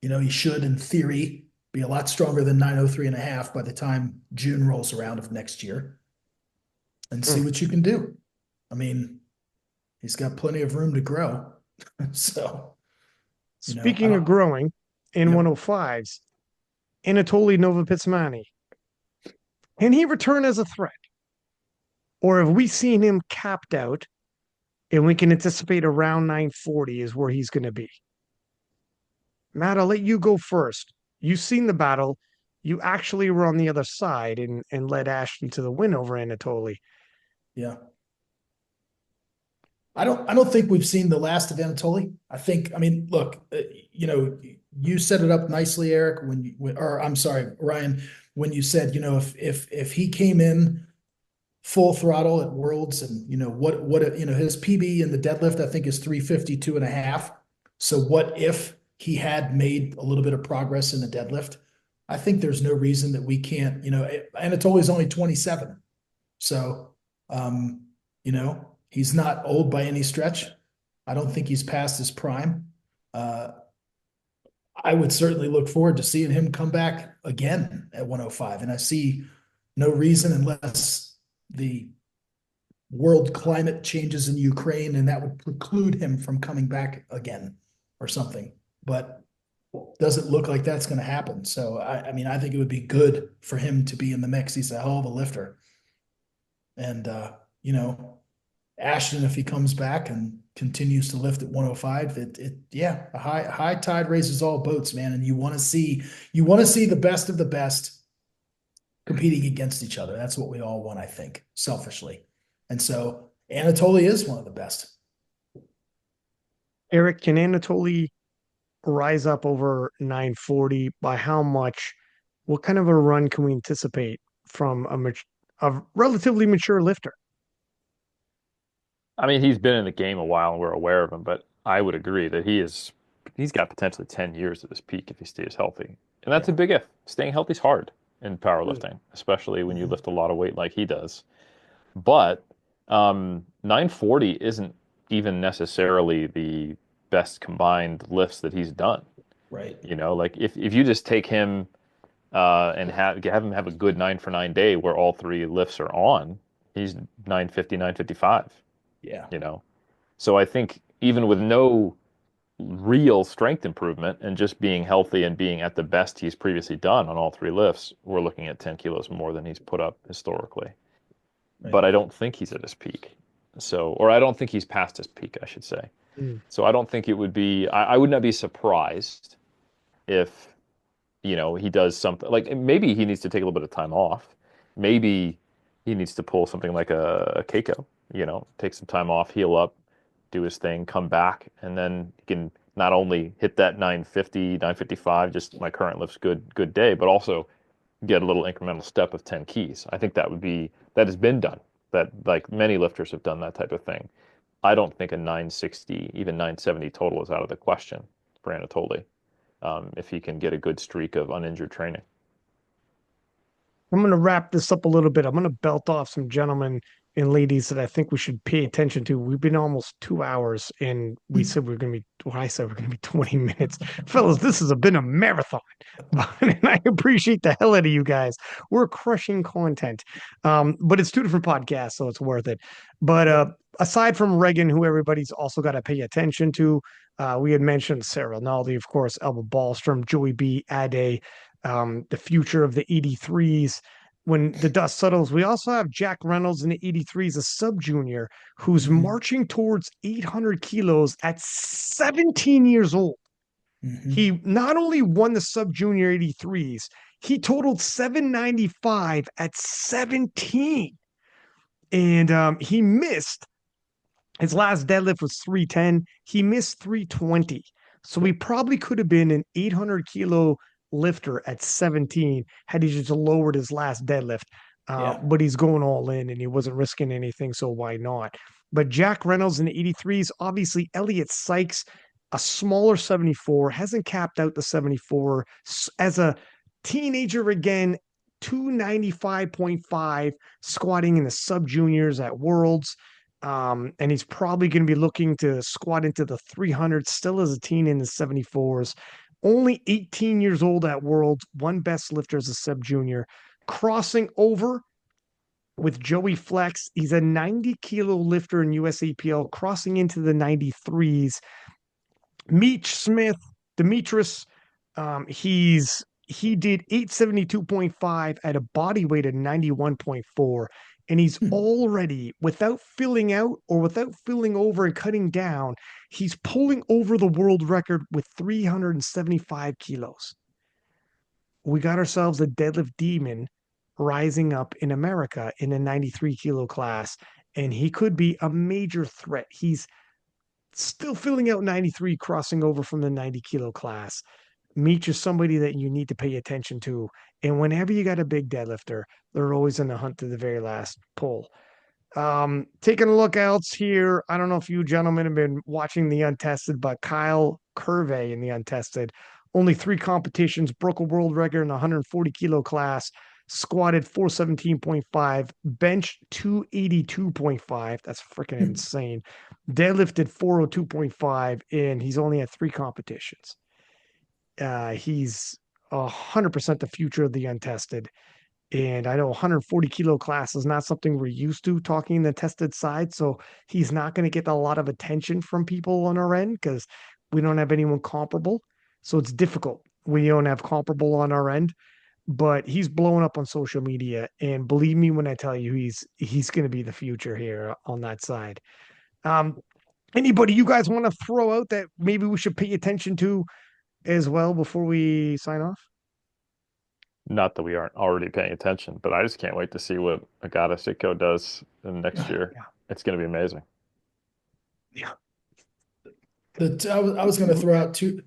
You know, he should, in theory, be a lot stronger than 903 and a half by the time June rolls around of next year, and see Mm. what you can do. I mean, he's got plenty of room to grow. So, I Speaking of don't, growing in yep. 105s, Anatoly Novopitsmani, can he return as a threat? Or have we seen him capped out and we can anticipate around 940 is where he's going to be? Matt, I'll let you go first. You've seen the battle. You actually were on the other side and led Ashton to the win over Anatoly. Yeah. I don't think we've seen the last of Anatoly. I mean, look, you set it up nicely, Eric, or I'm sorry, Ryan, when you said, if he came in full throttle at Worlds and his PB in the deadlift, I think is 352 and a half. So what if he had made a little bit of progress in the deadlift? I think there's no reason that we can't, Anatoly's only 27. So, he's not old by any stretch. I don't think he's past his prime. Uh, I would certainly look forward to seeing him come back again at 105. And I see no reason unless the world climate changes in Ukraine and that would preclude him from coming back again or something. But doesn't look like that's going to happen. So, I mean, I think it would be good for him to be in the mix. He's a hell of a lifter. And, Ashton, if he comes back and continues to lift at 105, a high tide raises all boats, man. And you want to see the best of the best competing against each other. That's what we all want, I think, selfishly. And so Anatoly is one of the best. Eric, can Anatoly rise up over 940? By how much? What kind of a run can we anticipate from a relatively mature lifter? I mean, he's been in the game a while and we're aware of him, but I would agree that he's got potentially 10 years at his peak if he stays healthy. And that's Yeah. a big if. Staying healthy is hard in Mm. powerlifting, especially when you Mhm. lift a lot of weight like he does. But 940 isn't even necessarily the best combined lifts that he's done. Right. Like if you just take him and have him have a good 9 for 9 day where all three lifts are on, he's 950, 955, Yeah. you know. So I think even with no real strength improvement and just being healthy and being at the best he's previously done on all three lifts, we're looking at 10 kilos more than he's put up historically. Right. But I don't think he's at his peak. Or I don't think he's past his peak, I should say. Mm. So I don't think it would be, I would not be surprised if, he does something like maybe he needs to take a little bit of time off. Maybe he needs to pull something like a Keiko, take some time off, heal up, do his thing, come back, and then he can not only hit that 950, 955, just my current lift's good day, but also get a little incremental step of 10 keys. I think that has been done. That like many lifters have done that type of thing. I don't think a 960, even 970 total is out of the question for Anatoly, if he can get a good streak of uninjured training. I'm going to wrap this up a little bit. I'm going to belt off some gentlemen and ladies that I think we should pay attention to. We've been almost 2 hours, and we said we're going to be, well, I said we're going to be 20 minutes. Fellas, this has been a marathon, and I appreciate the hell out of you guys. We're crushing content, but it's two different podcasts, so it's worth it. But aside from Reagan, who everybody's also got to pay attention to, we had mentioned Sarah Naldi, of course, Elba Ballstrom, Joey B, Ade, the future of the 83s. When the dust settles, we also have Jack Reynolds in the 83s, a sub junior who's marching towards 800 kilos at 17 years old. He not only won the sub junior 83s, he totaled 795 at 17. And he missed his last deadlift was 310. He missed 320. So he probably could have been an 800 kilo lifter at 17 had he just lowered his last deadlift. But he's going all in and he wasn't risking anything. So why not? But Jack Reynolds in the 83s, obviously Elliot Sykes, a smaller 74, hasn't capped out the 74 as a teenager again, 295.5, squatting in the sub juniors at Worlds. And he's probably going to be looking to squat into the 300s still as a teen in the 74s. Only 18 years old at Worlds, one best lifter as a sub junior, crossing over with Joey Flex. He's a 90 kilo lifter in USAPL, crossing into the 93s. Meech Smith, Demetrius, he did 872.5 at a body weight of 91.4. And he's already, without filling out or without filling over and cutting down, he's pulling over the world record with 375 kilos. We got ourselves a deadlift demon rising up in America in a 93 kilo class, and he could be a major threat. He's still filling out 93, crossing over from the 90 kilo class. Meech is somebody that you need to pay attention to. And whenever you got a big deadlifter, they're always in the hunt to the very last pull. Taking a look else here. I don't know if you gentlemen have been watching the Untested, but Kyle Curvey in the Untested, only 3 competitions, broke a world record in the 140 kilo class, squatted 417.5, bench 282.5. That's freaking insane. Deadlifted 402.5, and he's only had 3 competitions. He's 100% the future of the Untested. And I know 140 kilo class is not something we're used to talking the tested side. So he's not going to get a lot of attention from people on our end because we don't have anyone comparable. So it's difficult. We don't have comparable on our end, but he's blowing up on social media. And believe me when I tell you, he's going to be the future here on that side. Anybody you guys want to throw out that maybe we should pay attention to as well before we sign off? Not that we aren't already paying attention, but I just can't wait to see what Agata Sitko does in next year. Yeah. It's going to be amazing. Yeah. I was going to throw out two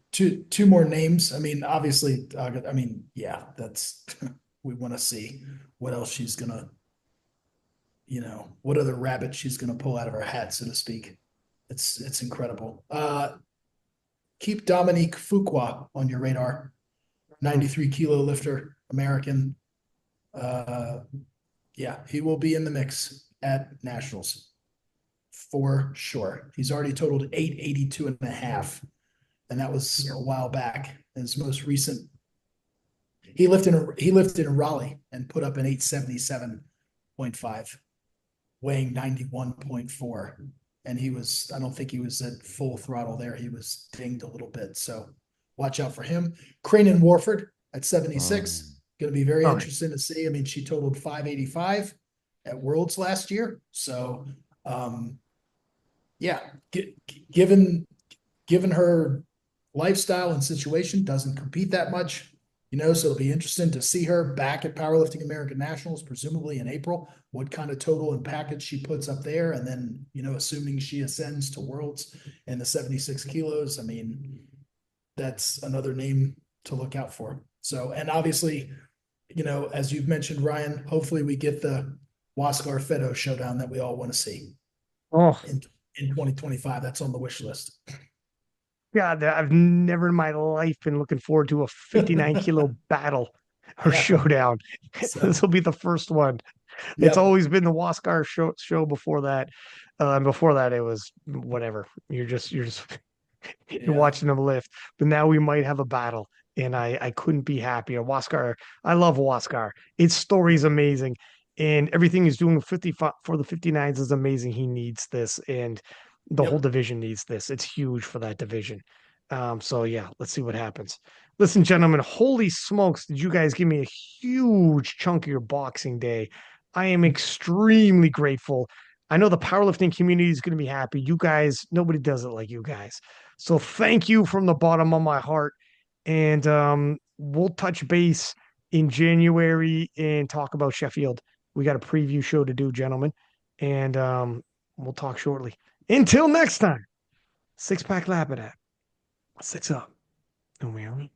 more names. I mean, obviously, that's we want to see what else she's going to, what other rabbit she's going to pull out of her hat, so to speak. It's incredible. Keep Dominique Fuqua on your radar. 93 kilo lifter, American. He will be in the mix at Nationals for sure. He's already totaled 882.5, and that was a while back. His most recent, he lifted in Raleigh and put up an 877.5, weighing 91.4. And I don't think he was at full throttle there. He was dinged a little bit. So watch out for him. Cranen Warford at 76. Going to be very interesting to see. I mean, she totaled 585 at Worlds last year. So, given her lifestyle and situation, doesn't compete that much, so it'll be interesting to see her back at Powerlifting American Nationals, presumably in April, what kind of total and package she puts up there. And then, assuming she ascends to Worlds in the 76 kilos, I mean, that's another name to look out for. So, and obviously, as you've mentioned, Ryan, hopefully we get the Waskar Fedo showdown that we all want to see in 2025. That's on the wish list. God, I've never in my life been looking forward to a 59 kilo battle or showdown. So, this will be the first one. It's Yep. always been the Waskar show before that. And before that, it was whatever. You're just you're Yeah. watching them lift. But now we might have a battle, and I couldn't be happier. Waskar, I love Waskar. Its story is amazing, and everything he's doing 55 for the 59s is amazing. He needs this, and the whole Yep. division needs this. It's huge for that division. So yeah, let's see what happens. Listen, gentlemen, holy smokes, did you guys give me a huge chunk of your Boxing Day? I am extremely grateful. I know the powerlifting community is going to be happy. You guys, nobody does it like you guys. So thank you from the bottom of my heart. And we'll touch base in January and talk about Sheffield. We got a preview show to do, gentlemen. And we'll talk shortly. Until next time, six pack Lapadat. Six up. No, we